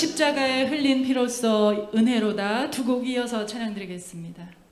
십자가에 흘린 피로써 은혜로다 두 곡 이어서 찬양드리겠습니다.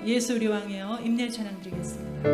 예수 우리 왕이여 임내 찬양 드리겠습니다.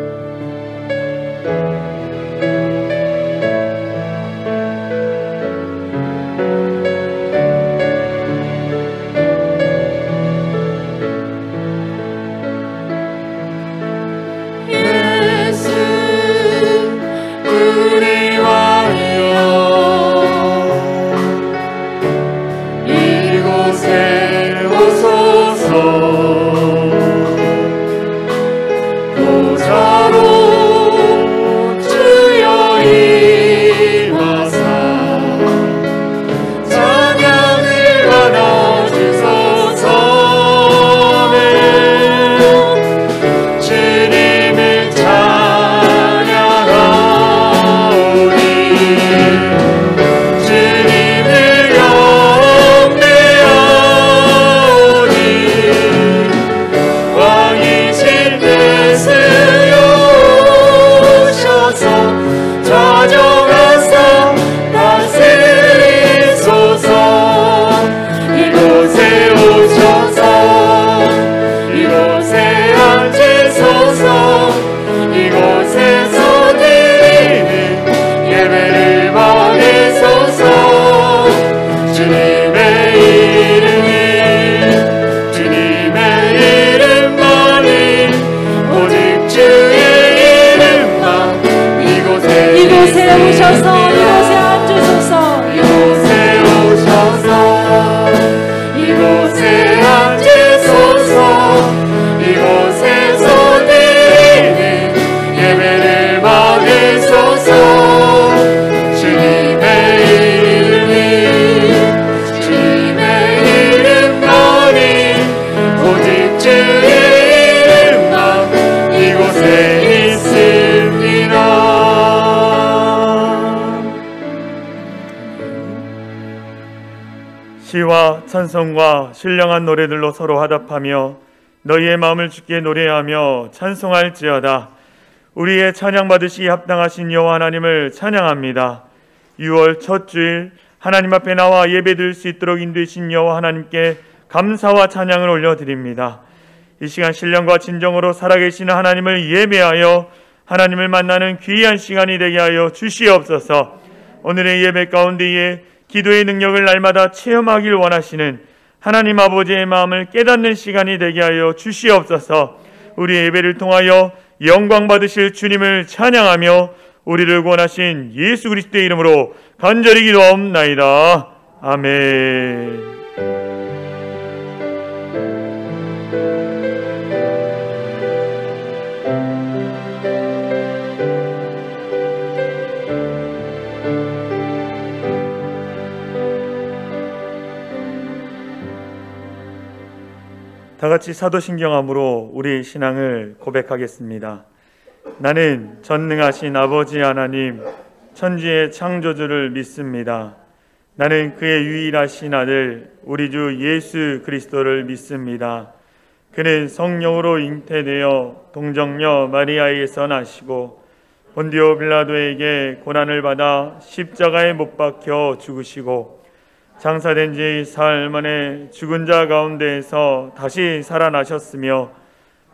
찬송과 신령한 노래들로 서로 화답하며 너희의 마음을 주께 노래하며 찬송할지어다. 우리의 찬양 받으시기 합당하신 여호와 하나님을 찬양합니다. 6월 첫 주일 하나님 앞에 나와 예배드릴 수 있도록 인도하신 여호와 하나님께 감사와 찬양을 올려드립니다. 이 시간 신령과 진정으로 살아계시는 하나님을 예배하여 하나님을 만나는 귀한 시간이 되게 하여 주시옵소서. 오늘의 예배 가운데에 기도의 능력을 날마다 체험하길 원하시는 하나님 아버지의 마음을 깨닫는 시간이 되게 하여 주시옵소서. 우리의 예배를 통하여 영광 받으실 주님을 찬양하며 우리를 구원하신 예수 그리스도의 이름으로 간절히 기도하옵나이다. 아멘. 다 같이 사도신경함으로 우리 신앙을 고백하겠습니다. 나는 전능하신 아버지 하나님, 천지의 창조주를 믿습니다. 나는 그의 유일하신 아들 우리 주 예수 그리스도를 믿습니다. 그는 성령으로 잉태되어 동정녀 마리아에게서 나시고 본디오 빌라도에게 고난을 받아 십자가에 못 박혀 죽으시고 장사된 지 사흘 만에 죽은 자 가운데에서 다시 살아나셨으며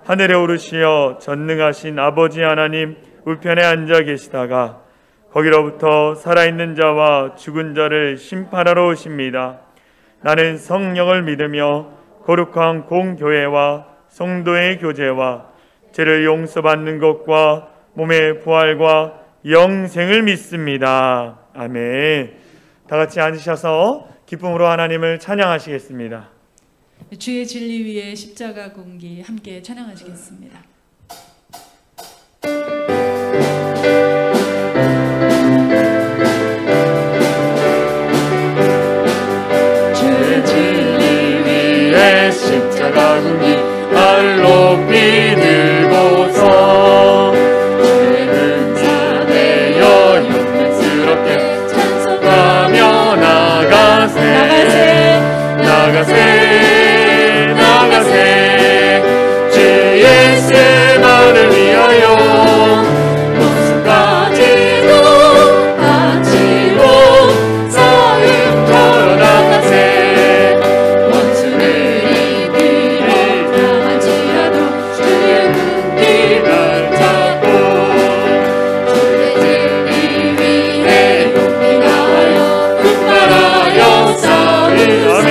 하늘에 오르시어 전능하신 아버지 하나님 우편에 앉아 계시다가 거기로부터 살아있는 자와 죽은 자를 심판하러 오십니다. 나는 성령을 믿으며 거룩한 공교회와 성도의 교제와 죄를 용서받는 것과 몸의 부활과 영생을 믿습니다. 아멘. 다 같이 앉으셔서 기쁨으로 하나님을 찬양하시겠습니다. 주의 진리 위에 십자가 공기 함께 찬양하시겠습니다. 주의 진리 위에 십자가 공기 발 높이 들고서 주의 은사 되어 영광스럽게 찬송하며 나가세 주 예수만을 위하여 무엇까지도 바치고 싸움터로 나가세 원수를 이기려 당할지라도 주의 군기 발잡고 주의 진리 위에 용기 다하여 분발하여 싸우세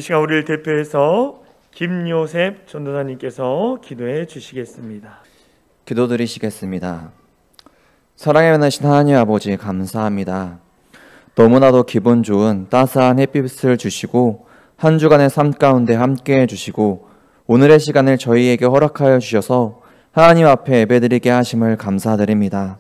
시간 우리를 대표해서 김요셉 전도사님께서 기도해 주시겠습니다. 기도드리시겠습니다. 사랑에 많으신 하나님 아버지 감사합니다. 너무나도 기분 좋은 따스한 햇빛을 주시고 한 주간의 삶 가운데 함께해 주시고 오늘의 시간을 저희에게 허락하여 주셔서 하나님 앞에 예배드리게 하심을 감사드립니다.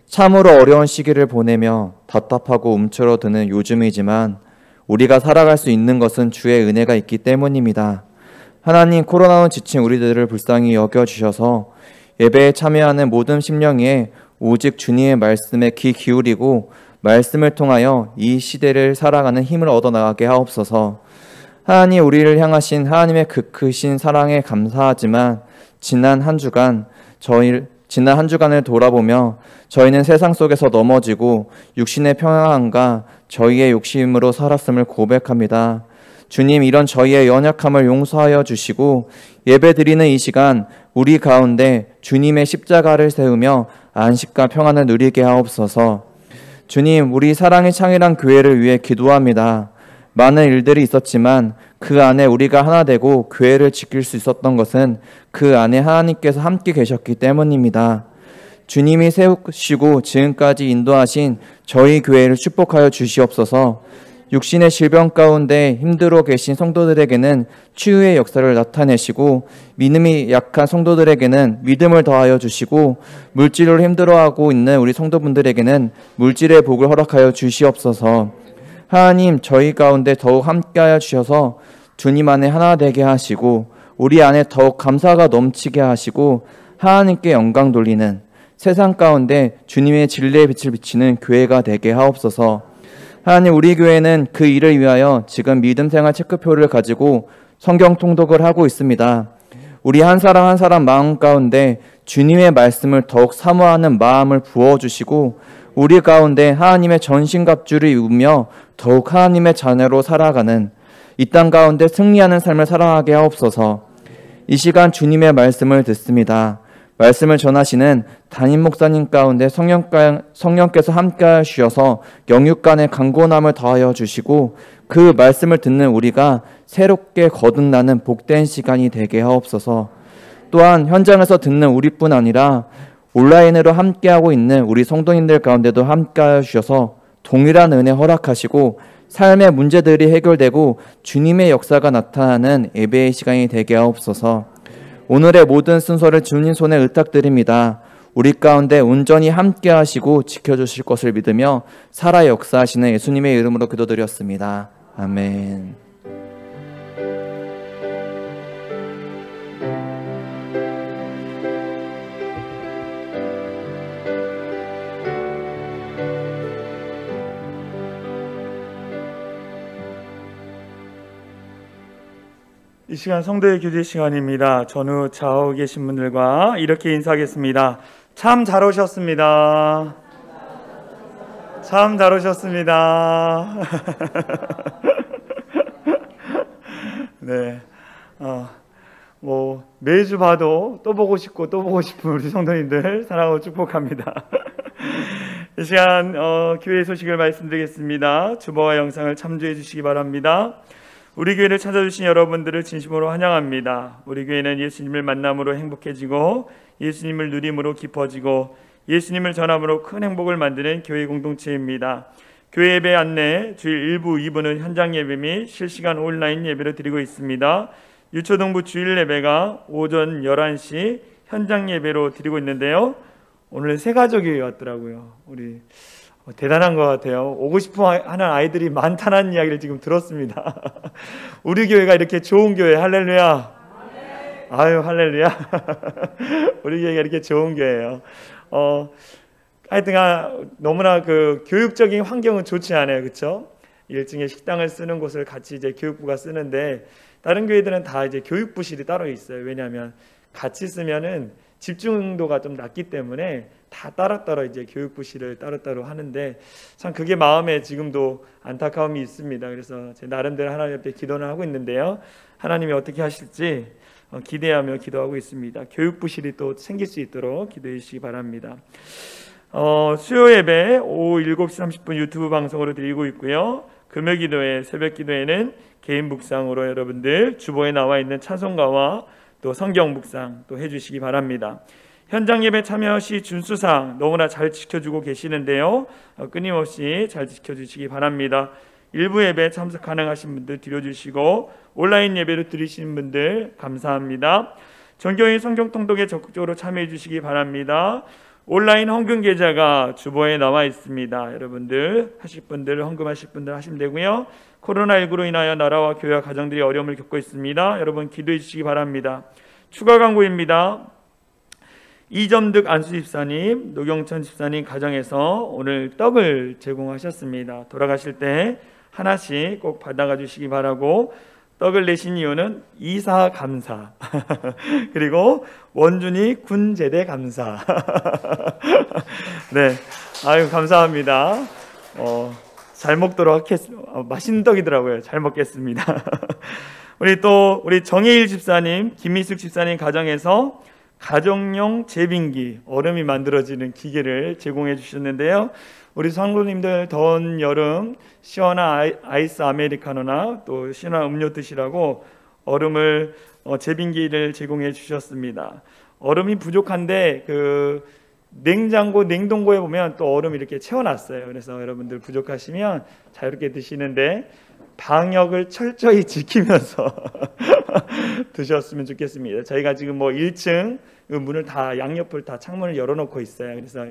참으로 어려운 시기를 보내며 답답하고 움츠러드는 요즘이지만 우리가 살아갈 수 있는 것은 주의 은혜가 있기 때문입니다. 하나님, 코로나로 지친 우리들을 불쌍히 여겨주셔서 예배에 참여하는 모든 심령에 오직 주님의 말씀에 귀 기울이고 말씀을 통하여 이 시대를 살아가는 힘을 얻어나가게 하옵소서. 하나님, 우리를 향하신 하나님의 그 크신 사랑에 감사하지만 지난 한 주간을 돌아보며 저희는 세상 속에서 넘어지고 육신의 평안함과 저희의 욕심으로 살았음을 고백합니다. 주님, 이런 저희의 연약함을 용서하여 주시고 예배드리는 이 시간 우리 가운데 주님의 십자가를 세우며 안식과 평안을 누리게 하옵소서. 주님, 우리 사랑의 창이란 교회를 위해 기도합니다. 많은 일들이 있었지만 그 안에 우리가 하나 되고 교회를 지킬 수 있었던 것은 그 안에 하나님께서 함께 계셨기 때문입니다. 주님이 세우시고 지금까지 인도하신 저희 교회를 축복하여 주시옵소서. 육신의 질병 가운데 힘들어 계신 성도들에게는 치유의 역사를 나타내시고 믿음이 약한 성도들에게는 믿음을 더하여 주시고 물질로 힘들어하고 있는 우리 성도분들에게는 물질의 복을 허락하여 주시옵소서. 하나님, 저희 가운데 더욱 함께하여 주셔서 주님 안에 하나 되게 하시고 우리 안에 더욱 감사가 넘치게 하시고 하나님께 영광 돌리는 세상 가운데 주님의 진리의 빛을 비치는 교회가 되게 하옵소서. 하나님, 우리 교회는 그 일을 위하여 지금 믿음생활 체크표를 가지고 성경 통독을 하고 있습니다. 우리 한 사람 한 사람 마음 가운데 주님의 말씀을 더욱 사모하는 마음을 부어주시고 우리 가운데 하나님의 전신갑주를 입으며 더욱 하나님의 자녀로 살아가는 이 땅 가운데 승리하는 삶을 살아가게 하옵소서. 이 시간 주님의 말씀을 듣습니다. 말씀을 전하시는 담임 목사님 가운데 성령께서 함께 주셔서 영육간의 강건함을 더하여 주시고 그 말씀을 듣는 우리가 새롭게 거듭나는 복된 시간이 되게 하옵소서. 또한 현장에서 듣는 우리뿐 아니라 온라인으로 함께하고 있는 우리 성도님들 가운데도 함께하여 주셔서 동일한 은혜 허락하시고 삶의 문제들이 해결되고 주님의 역사가 나타나는 예배의 시간이 되게 하옵소서. 오늘의 모든 순서를 주님 손에 의탁드립니다. 우리 가운데 온전히 함께 하시고 지켜주실 것을 믿으며 살아 역사하시는 예수님의 이름으로 기도드렸습니다. 아멘. 이 시간 성도의 교제 시간입니다. 전후 좌우 계신 분들과 이렇게 인사하겠습니다. 참 잘 오셨습니다. 참 잘 오셨습니다. 네, 매주 봐도 또 보고 싶고 또 보고 싶은 우리 성도님들 사랑하고 축복합니다. 이 시간 교회 소식을 말씀드리겠습니다. 주보와 영상을 참조해 주시기 바랍니다. 우리 교회를 찾아주신 여러분들을 진심으로 환영합니다. 우리 교회는 예수님을 만남으로 행복해지고 예수님을 누림으로 깊어지고 예수님을 전함으로 큰 행복을 만드는 교회 공동체입니다. 교회 예배 안내 주일 1부, 2부는 현장 예배 및 실시간 온라인 예배를 드리고 있습니다. 유초동부 주일 예배가 오전 11시 현장 예배로 드리고 있는데요. 오늘 새 가족이 왔더라고요. 우리 대단한 것 같아요. 오고 싶어 하는 아이들이 많다는 이야기를 지금 들었습니다. 우리 교회가 이렇게 좋은 교회, 할렐루야. 아유, 할렐루야. 우리 교회가 이렇게 좋은 교회예요. 하여튼 너무나 그 교육적인 환경은 좋지 않아요, 그렇죠? 1층에 식당을 쓰는 곳을 같이 이제 교육부가 쓰는데 다른 교회들은 다 이제 교육부실이 따로 있어요. 왜냐하면 같이 쓰면은 집중도가 좀 낮기 때문에 다 따로따로 이제 교육부실을 따로따로 하는데 참 그게 마음에 지금도 안타까움이 있습니다. 그래서 제 나름대로 하나님 앞에 기도는 하고 있는데요. 하나님이 어떻게 하실지 기대하며 기도하고 있습니다. 교육부실이 또 생길 수 있도록 기도해 주시기 바랍니다. 수요 예배 오후 7시 30분 유튜브 방송으로 드리고 있고요. 금요기도회, 새벽기도회는 개인 묵상으로 여러분들 주보에 나와 있는 찬송가와 또 성경 묵상 또 해주시기 바랍니다. 현장 예배 참여 시 준수사항 너무나 잘 지켜주고 계시는데요. 끊임없이 잘 지켜주시기 바랍니다. 일부 예배 참석 가능하신 분들 드려주시고 온라인 예배로 드리시는 분들 감사합니다. 전교인 성경 통독에 적극적으로 참여해 주시기 바랍니다. 온라인 헌금 계좌가 주보에 나와 있습니다. 여러분들 하실 분들 헌금하실 분들 하시면 되고요. 코로나19로 인하여 나라와 교회와 가정들이 어려움을 겪고 있습니다. 여러분 기도해 주시기 바랍니다. 추가 광고입니다. 이점득 안수 집사님, 노경천 집사님 가정에서 오늘 떡을 제공하셨습니다. 돌아가실 때 하나씩 꼭 받아가 주시기 바라고, 떡을 내신 이유는 이사 감사 그리고 원준이 군제대 감사 네, 아유 감사합니다. 잘 먹도록 맛있는 떡이더라고요. 잘 먹겠습니다. 우리 정혜일 집사님, 김미숙 집사님 가정에서 가정용 제빙기, 얼음이 만들어지는 기계를 제공해 주셨는데요. 우리 성도님들 더운 여름 시원한 아이스 아메리카노나 또 시원한 음료 드시라고 얼음을 제빙기를 제공해 주셨습니다. 얼음이 부족한데 그 냉장고, 냉동고에 보면 또 얼음 이렇게 채워놨어요. 그래서 여러분들 부족하시면 자유롭게 드시는데 방역을 철저히 지키면서 드셨으면 좋겠습니다. 저희가 지금 1층 문을 다 양옆을 다 창문을 열어놓고 있어요. 그래서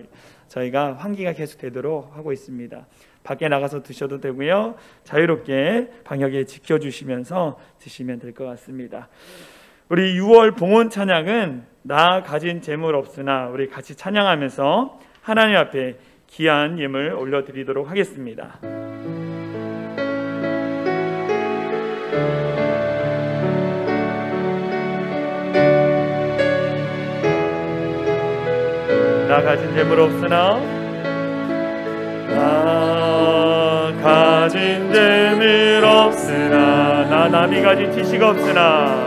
저희가 환기가 계속 되도록 하고 있습니다. 밖에 나가서 드셔도 되고요. 자유롭게 방역에 지켜주시면서 드시면 될 것 같습니다. 우리 6월 봉헌 찬양은 나 가진 재물 없으나 우리 같이 찬양하면서 하나님 앞에 귀한 예물 올려드리도록 하겠습니다. 나 가진 재물 없으나 나 가진 재물 없으나 나 남이 가진 지식 없으나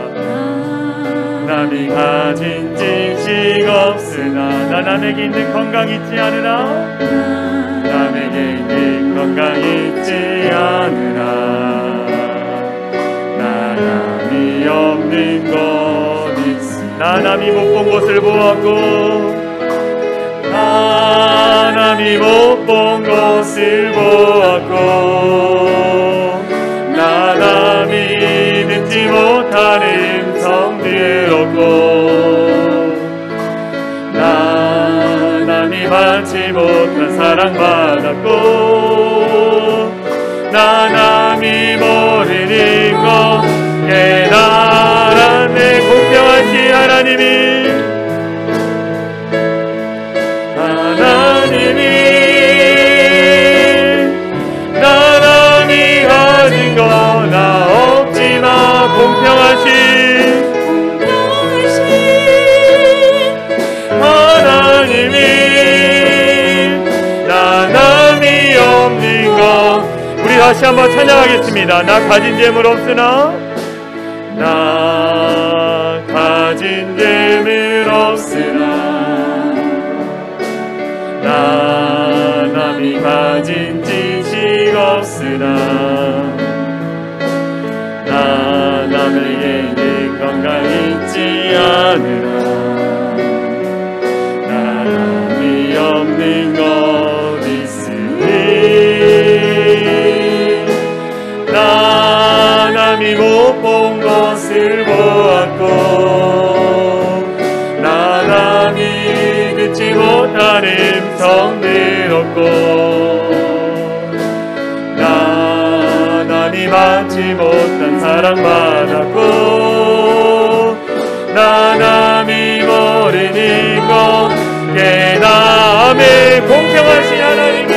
남이 가진 지식 없으나 나 남에게 있는 건강 있지 않으나 남에게 있는 건강 있지 않으나 나 남이 없는 것 있으나 나 남이 못 본 것을 보았고 나 남이 못 본 것을 보았고 나 남이 듣지 못한 음성 들었고 나 남이 받지 못한 사랑 받았고 나 남이 모르는 것 깨달았네. 공평하신 하나님이 나 남이 가진 거 나 없지만 공평하신 하나님이 나 남이 없는 거 우리 다시 한번 찬양하겠습니다. 나 가진 재물 없으나 나 가진 재물 없으나 나 남이 가진 지식 없으나 나 남에게 있는 건강 있지 않으나 나 남이 없는 것 있으니 나 남이 못 본 것을 보았고 나 남이 듣지 못한 음성 들었고 나 남이 받지 못한 사랑 받았고 나 남이 모르는 것 깨달음에 공평하신 하나님이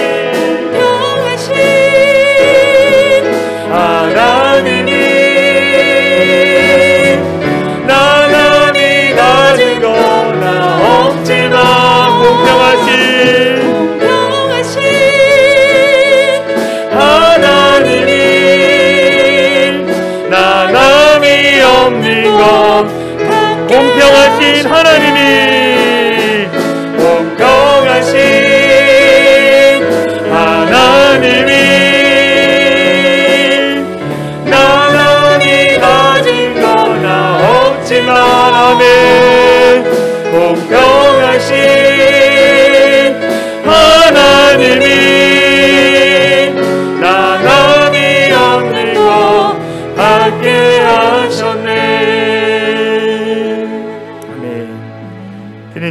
나 남이 가진 거 나 없지만 공평하신 하나님이 나 남이 없는 것 공평하신 하나님이 공평하신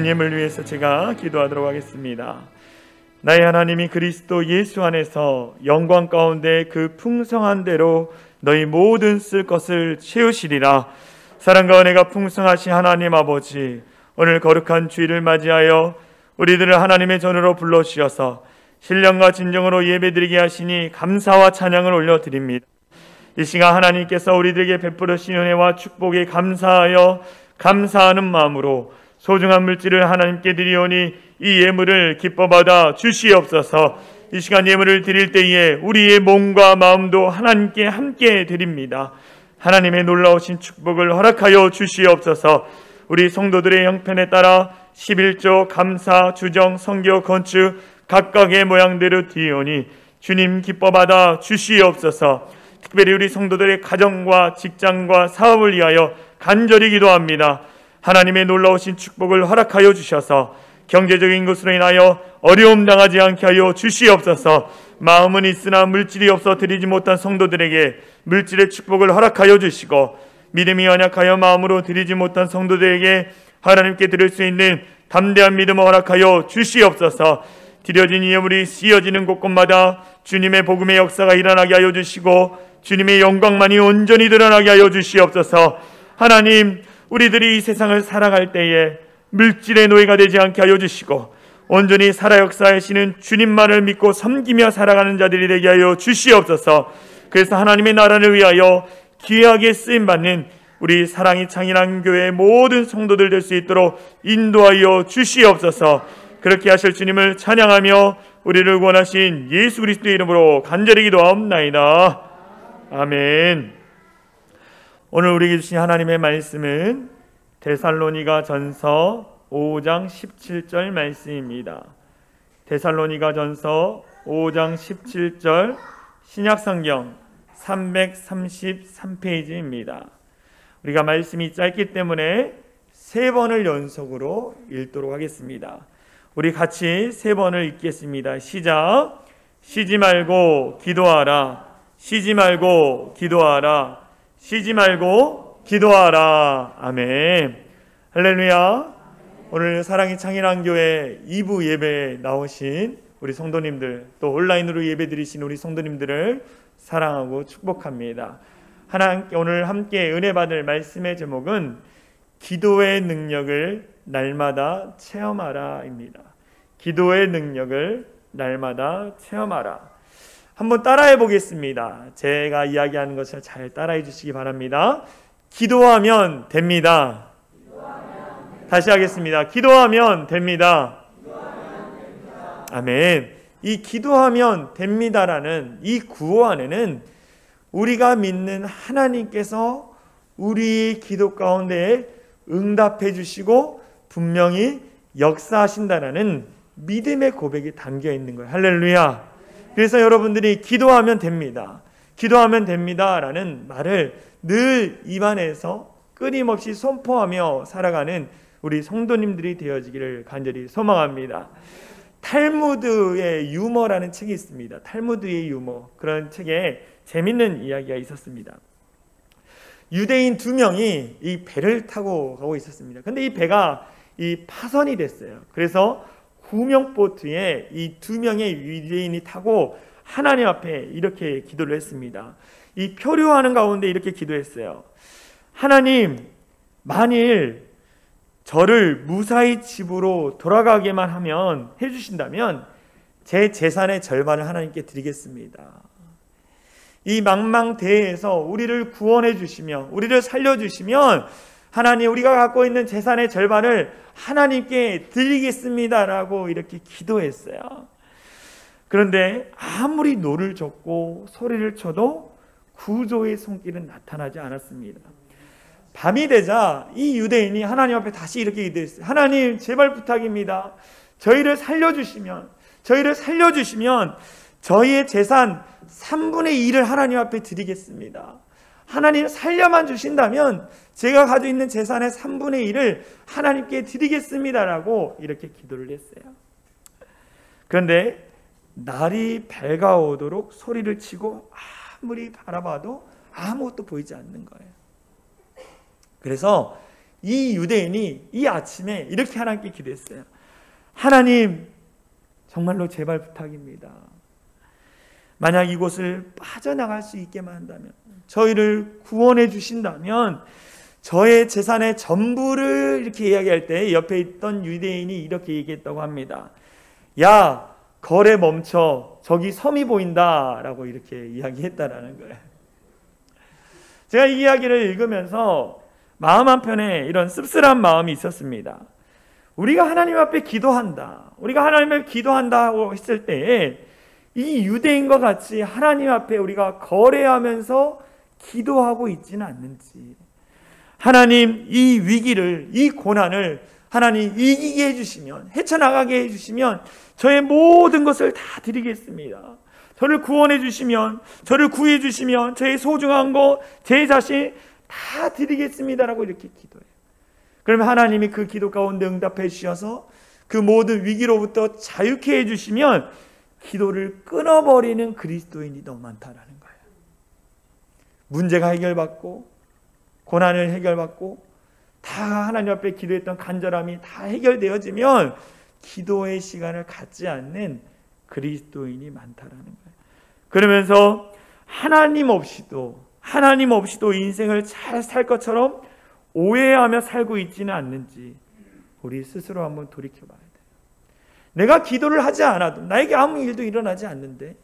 예물 위해서 제가 기도하도록 하겠습니다. 나의 하나님이 그리스도 예수 안에서 영광 가운데 그 풍성한 대로 너희 모든 쓸 것을 채우시리라. 사랑과 은혜가 풍성하신 하나님 아버지, 오늘 거룩한 주일을 맞이하여 우리들을 하나님의 전으로 불러주셔서 신령과 진정으로 예배드리게 하시니 감사와 찬양을 올려드립니다. 이 시간 하나님께서 우리들에게 베풀으신 은혜와 축복에 감사하여 감사하는 마음으로 소중한 물질을 하나님께 드리오니 이 예물을 기뻐 받아 주시옵소서. 이 시간 예물을 드릴 때에 우리의 몸과 마음도 하나님께 함께 드립니다. 하나님의 놀라우신 축복을 허락하여 주시옵소서. 우리 성도들의 형편에 따라 11조, 감사, 주정, 성교, 건축 각각의 모양대로 드리오니 주님 기뻐 받아 주시옵소서. 특별히 우리 성도들의 가정과 직장과 사업을 위하여 간절히 기도합니다. 하나님의 놀라우신 축복을 허락하여 주셔서 경제적인 것으로 인하여 어려움 당하지 않게 하여 주시옵소서. 마음은 있으나 물질이 없어 드리지 못한 성도들에게 물질의 축복을 허락하여 주시고, 믿음이 연약하여 마음으로 드리지 못한 성도들에게 하나님께 드릴 수 있는 담대한 믿음을 허락하여 주시옵소서. 드려진 예물이 쓰여지는 곳곳마다 주님의 복음의 역사가 일어나게 하여 주시고 주님의 영광만이 온전히 드러나게 하여 주시옵소서. 하나님, 우리들이 이 세상을 살아갈 때에 물질의 노예가 되지 않게 하여 주시고 온전히 살아 역사하시는 주님만을 믿고 섬기며 살아가는 자들이 되게 하여 주시옵소서. 그래서 하나님의 나라를 위하여 귀하게 쓰임받는 우리 사랑이 창인한 교회의 모든 성도들 될 수 있도록 인도하여 주시옵소서. 그렇게 하실 주님을 찬양하며 우리를 구원하신 예수 그리스도의 이름으로 간절히 기도하옵나이다. 아멘. 오늘 우리에게 주신 하나님의 말씀은 데살로니가 전서 5장 17절 말씀입니다. 데살로니가 전서 5장 17절 신약성경 333페이지입니다. 우리가 말씀이 짧기 때문에 3번을 연속으로 읽도록 하겠습니다. 우리 같이 3번을 읽겠습니다. 시작. 쉬지 말고 기도하라. 쉬지 말고 기도하라. 쉬지 말고 기도하라. 아멘. 할렐루야. 오늘 사랑이 창인한 교회 2부 예배에 나오신 우리 성도님들, 또 온라인으로 예배 드리신 우리 성도님들을 사랑하고 축복합니다. 하나님께 오늘 함께 은혜 받을 말씀의 제목은 기도의 능력을 날마다 체험하라입니다. 기도의 능력을 날마다 체험하라. 한번 따라해 보겠습니다. 제가 이야기하는 것을 잘 따라해 주시기 바랍니다. 기도하면 됩니다. 다시 하겠습니다. 기도하면 됩니다. 아멘. 이 기도하면 됩니다라는 이 구호 안에는 우리가 믿는 하나님께서 우리 기도 가운데 응답해 주시고 분명히 역사하신다라는 믿음의 고백이 담겨 있는 거예요. 할렐루야. 그래서 여러분들이 기도하면 됩니다. 기도하면 됩니다라는 말을 늘 입안에서 끊임없이 선포하며 살아가는 우리 성도님들이 되어지기를 간절히 소망합니다. 탈무드의 유머라는 책이 있습니다. 탈무드의 유머. 그런 책에 재밌는 이야기가 있었습니다. 유대인 2명이 이 배를 타고 가고 있었습니다. 근데 이 배가 파선이 됐어요. 그래서 구명보트에 이 2명의 유대인이 타고 하나님 앞에 이렇게 기도를 했습니다. 이 표류하는 가운데 이렇게 기도했어요. 하나님, 만일 저를 무사히 집으로 돌아가게만 하면 해주신다면 제 재산의 절반을 하나님께 드리겠습니다. 이 망망대해에서 우리를 구원해 주시며 우리를 살려주시면 하나님, 우리가 갖고 있는 재산의 절반을 하나님께 드리겠습니다라고 이렇게 기도했어요. 그런데 아무리 노를 젓고 소리를 쳐도 구조의 손길은 나타나지 않았습니다. 밤이 되자 이 유대인이 하나님 앞에 다시 이렇게 기도했어요. 하나님, 제발 부탁입니다. 저희를 살려주시면 저희의 재산 3분의 2를 하나님 앞에 드리겠습니다. 하나님 살려만 주신다면 제가 가지고 있는 재산의 3분의 1을 하나님께 드리겠습니다라고 이렇게 기도를 했어요. 그런데 날이 밝아오도록 소리를 치고 아무리 바라봐도 아무것도 보이지 않는 거예요. 그래서 이 유대인이 이 아침에 이렇게 하나님께 기도했어요. 하나님, 정말로 제발 부탁입니다. 만약 이곳을 빠져나갈 수 있게만 한다면, 저희를 구원해 주신다면 저의 재산의 전부를, 이렇게 이야기할 때 옆에 있던 유대인이 이렇게 얘기했다고 합니다. 야, 거래 멈춰, 저기 섬이 보인다 라고 이렇게 이야기했다라는 거예요. 제가 이 이야기를 읽으면서 마음 한편에 이런 씁쓸한 마음이 있었습니다. 우리가 하나님 앞에 기도한다, 우리가 하나님 앞에 기도한다고 했을 때에 이 유대인과 같이 하나님 앞에 우리가 거래하면서 기도하고 있지는 않는지, 하나님 이 위기를, 이 고난을 하나님 이기게 해주시면, 헤쳐나가게 해주시면 저의 모든 것을 다 드리겠습니다. 저를 구원해 주시면, 저를 구해 주시면 저의 소중한 것, 제 자신 다 드리겠습니다라고 이렇게 기도해요. 그러면 하나님이 그 기도 가운데 응답해 주셔서 그 모든 위기로부터 자유케 해주시면 기도를 끊어버리는 그리스도인이 너무 많다라는 거예요. 문제가 해결받고 고난을 해결받고 다 하나님 앞에 기도했던 간절함이 다 해결되어지면 기도의 시간을 갖지 않는 그리스도인이 많다라는 거예요. 그러면서 하나님 없이도 인생을 잘 살 것처럼 오해하며 살고 있지는 않는지 우리 스스로 한번 돌이켜봐야 돼요. 내가 기도를 하지 않아도, 나에게 아무 일도 일어나지 않는데,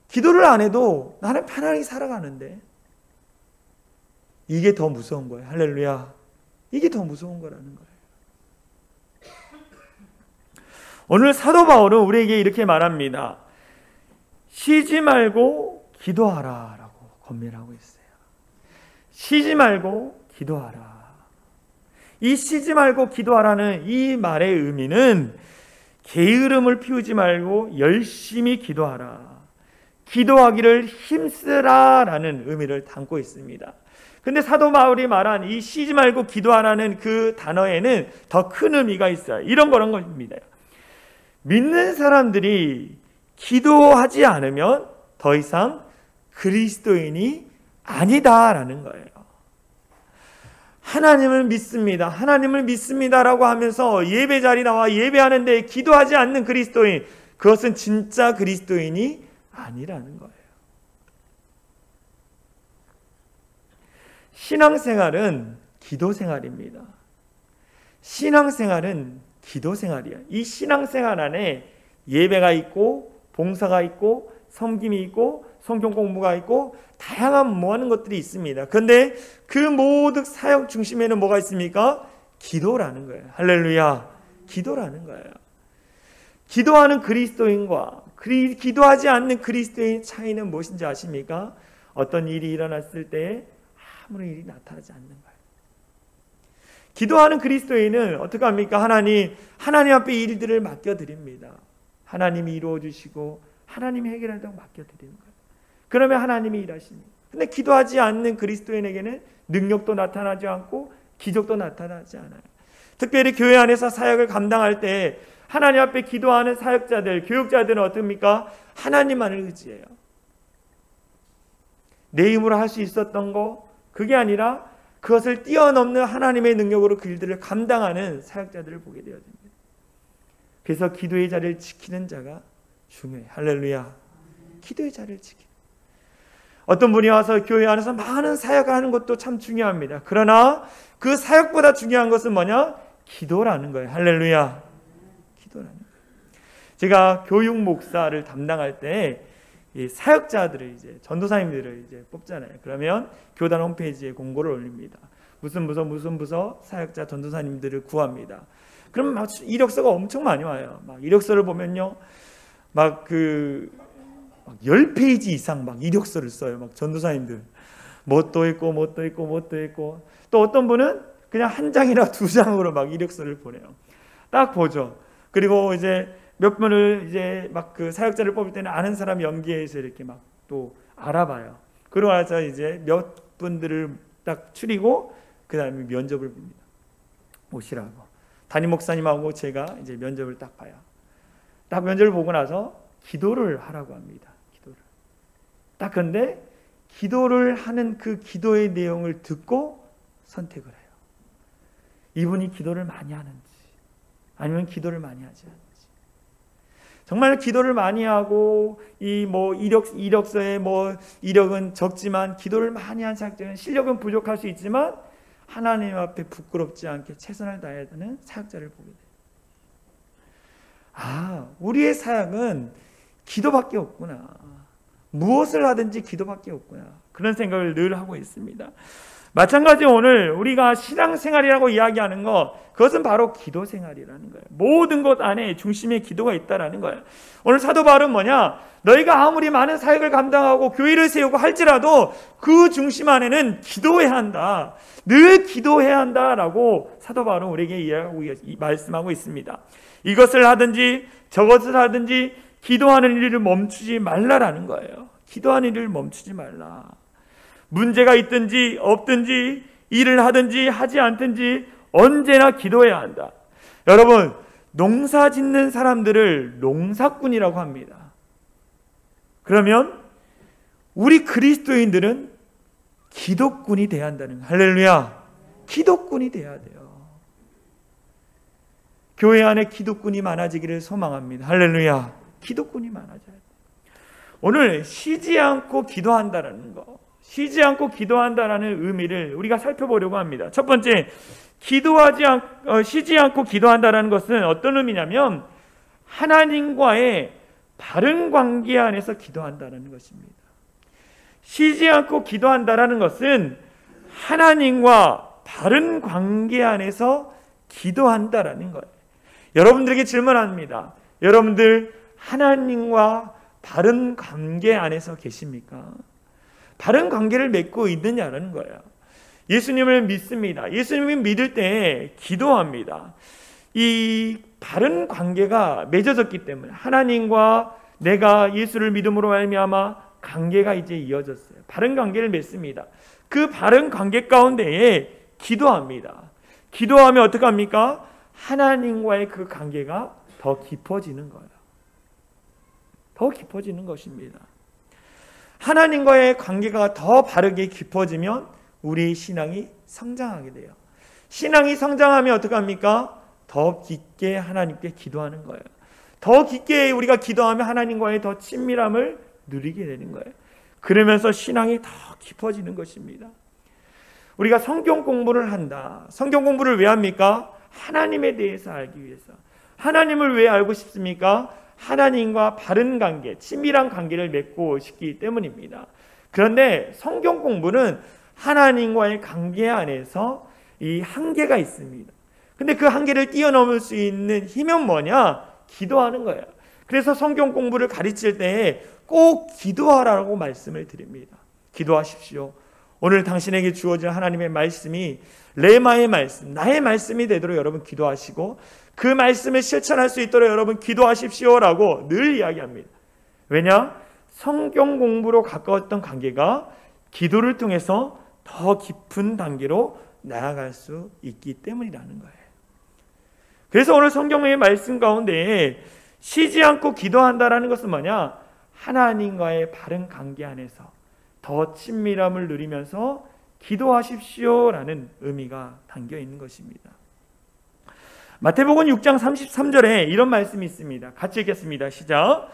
기도를 안 해도 나는 편안히 살아가는데, 이게 더 무서운 거예요. 할렐루야. 이게 더 무서운 거라는 거예요. 오늘 사도 바울은 우리에게 이렇게 말합니다. 쉬지 말고 기도하라 라고 권면하고 있어요. 쉬지 말고 기도하라. 이 쉬지 말고 기도하라는 이 말의 의미는 게으름을 피우지 말고 열심히 기도하라, 기도하기를 힘쓰라 라는 의미를 담고 있습니다. 근데 사도 바울이 말한 이 쉬지 말고 기도하라는 그 단어에는 더 큰 의미가 있어요. 이런 겁니다. 믿는 사람들이 기도하지 않으면 더 이상 그리스도인이 아니다라는 거예요. 하나님을 믿습니다라고 하면서 예배 자리 나와 예배하는데 기도하지 않는 그리스도인, 그것은 진짜 그리스도인이 아니라는 거예요. 신앙생활은 기도생활입니다. 신앙생활은 기도생활이야. 이 신앙생활 안에 예배가 있고 봉사가 있고 섬김이 있고 성경 공부가 있고 다양한 모아는 것들이 있습니다. 그런데 그 모든 사역 중심에는 뭐가 있습니까? 기도라는 거예요. 할렐루야. 기도라는 거예요. 기도하는 그리스도인과 기도하지 않는 그리스도인 차이는 무엇인지 아십니까? 어떤 일이 일어났을 때 아무런 일이 나타나지 않는 거예요. 기도하는 그리스도인은 어떻게 합니까? 하나님 앞에 일들을 맡겨드립니다. 하나님이 이루어주시고 하나님이 해결한다고 맡겨드리는 거예요. 그러면 하나님이 일하십니다. 근데 기도하지 않는 그리스도인에게는 능력도 나타나지 않고 기적도 나타나지 않아요. 특별히 교회 안에서 사역을 감당할 때 하나님 앞에 기도하는 사역자들, 교육자들은 어떻습니까? 하나님만을 의지해요. 내 힘으로 할 수 있었던 거, 그게 아니라 그것을 뛰어넘는 하나님의 능력으로 그 일들을 감당하는 사역자들을 보게 되어집니다. 그래서 기도의 자리를 지키는 자가 중요해요. 할렐루야. 기도의 자리를 지키는. 어떤 분이 와서 교회 안에서 많은 사역을 하는 것도 참 중요합니다. 그러나 그 사역보다 중요한 것은 뭐냐? 기도라는 거예요. 할렐루야. 기도라는 거예요. 제가 교육 목사를 담당할 때 이 사역자들을 전도사님들을 뽑잖아요. 그러면 교단 홈페이지에 공고를 올립니다. 무슨 부서 사역자 전도사님들을 구합니다. 그럼 막 이력서가 엄청 많이 와요. 막 이력서를 보면요, 막 10페이지 이상 막 이력서를 써요. 막 전도사님들 뭣도 있고 또 어떤 분은 그냥 한 장이나 두 장으로 막 이력서를 보내요. 딱 보죠. 그리고 몇 분을 막 그 사역자를 뽑을 때는 아는 사람 연계해서 이렇게 막 또 알아봐요. 그러고 나서 몇 분들을 딱 추리고 그 다음에 면접을 봅니다. 오시라고. 담임 목사님하고 제가 면접을 딱 봐요. 딱 면접을 보고 나서 기도를 하라고 합니다. 기도를. 딱 근데 기도를 하는 그 기도의 내용을 듣고 선택을 해요. 이분이 기도를 많이 하는지 아니면 기도를 많이 하지 않는지. 정말 기도를 많이 하고 이력서에 이력은 적지만 기도를 많이 한 사역자는 실력은 부족할 수 있지만 하나님 앞에 부끄럽지 않게 최선을 다해야 되는 사역자를 보게 돼요. 우리의 사역은 기도밖에 없구나. 무엇을 하든지 기도밖에 없구나. 그런 생각을 늘 하고 있습니다. 마찬가지 오늘 우리가 신앙생활이라고 이야기하는 그것은 바로 기도생활이라는 거예요. 모든 것 안에 중심에 기도가 있다라는 거예요. 오늘 사도 바울은 뭐냐? 너희가 아무리 많은 사역을 감당하고 교회를 세우고 할지라도 그 중심 안에는 기도해야 한다. 늘 기도해야 한다라고 사도 바울은 우리에게 말씀하고 있습니다. 이것을 하든지 저것을 하든지 기도하는 일을 멈추지 말라라는 거예요. 기도하는 일을 멈추지 말라. 문제가 있든지 없든지 일을 하든지 하지 않든지 언제나 기도해야 한다. 여러분, 농사 짓는 사람들을 농사꾼이라고 합니다. 그러면 우리 그리스도인들은 기도꾼이 돼야 한다는 거예요. 할렐루야. 기도꾼이 돼야 돼요. 교회 안에 기도꾼이 많아지기를 소망합니다. 할렐루야. 기도꾼이 많아져야 돼요. 오늘 쉬지 않고 기도한다라는 거, 쉬지 않고 기도한다라는 의미를 우리가 살펴보려고 합니다. 첫 번째, 쉬지 않고 기도한다라는 것은 어떤 의미냐면 하나님과의 바른 관계 안에서 기도한다라는 것입니다. 쉬지 않고 기도한다라는 것은 하나님과 바른 관계 안에서 기도한다라는 거예요. 여러분들에게 질문합니다. 여러분들 하나님과 바른 관계 안에서 계십니까? 바른 관계를 맺고 있느냐라는 거예요. 예수님을 믿습니다. 예수님을 믿을 때 기도합니다. 이 바른 관계가 맺어졌기 때문에 하나님과 내가 예수를 믿음으로 말미암아 관계가 이제 이어졌어요. 바른 관계를 맺습니다. 그 바른 관계 가운데에 기도합니다. 기도하면 어떻게 합니까? 하나님과의 그 관계가 더 깊어지는 거예요. 더 깊어지는 것입니다. 하나님과의 관계가 더 바르게 깊어지면 우리 신앙이 성장하게 돼요. 신앙이 성장하면 어떻게 합니까? 더 깊게 하나님께 기도하는 거예요. 더 깊게 우리가 기도하면 하나님과의 더 친밀함을 누리게 되는 거예요. 그러면서 신앙이 더 깊어지는 것입니다. 우리가 성경 공부를 한다. 성경 공부를 왜 합니까? 하나님에 대해서 알기 위해서. 하나님을 왜 알고 싶습니까? 하나님과 바른 관계, 친밀한 관계를 맺고 싶기 때문입니다. 그런데 성경 공부는 하나님과의 관계 안에서 이 한계가 있습니다. 근데 그 한계를 뛰어넘을 수 있는 힘은 뭐냐? 기도하는 거예요. 그래서 성경 공부를 가르칠 때 꼭 기도하라고 말씀을 드립니다. 기도하십시오. 오늘 당신에게 주어진 하나님의 말씀이 레마의 말씀, 나의 말씀이 되도록 여러분 기도하시고 그 말씀을 실천할 수 있도록 여러분 기도하십시오라고 늘 이야기합니다. 왜냐? 성경 공부로 가까웠던 관계가 기도를 통해서 더 깊은 단계로 나아갈 수 있기 때문이라는 거예요. 그래서 오늘 성경의 말씀 가운데 쉬지 않고 기도한다라는 것은 뭐냐? 하나님과의 바른 관계 안에서 더 친밀함을 누리면서 기도하십시오라는 의미가 담겨 있는 것입니다. 마태복음 6장 33절에 이런 말씀이 있습니다. 같이 읽겠습니다. 시작.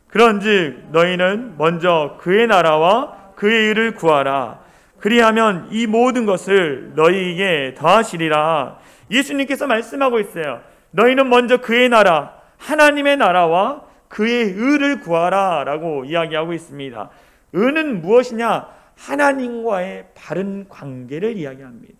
그런즉 너희는 먼저 그의 나라와 그의 의를 구하라. 그리하면 이 모든 것을 너희에게 더하시리라. 예수님께서 말씀하고 있어요. 너희는 먼저 그의 나라, 하나님의 나라와 그의 의를 구하라 라고 이야기하고 있습니다. 의는 무엇이냐? 하나님과의 바른 관계를 이야기합니다.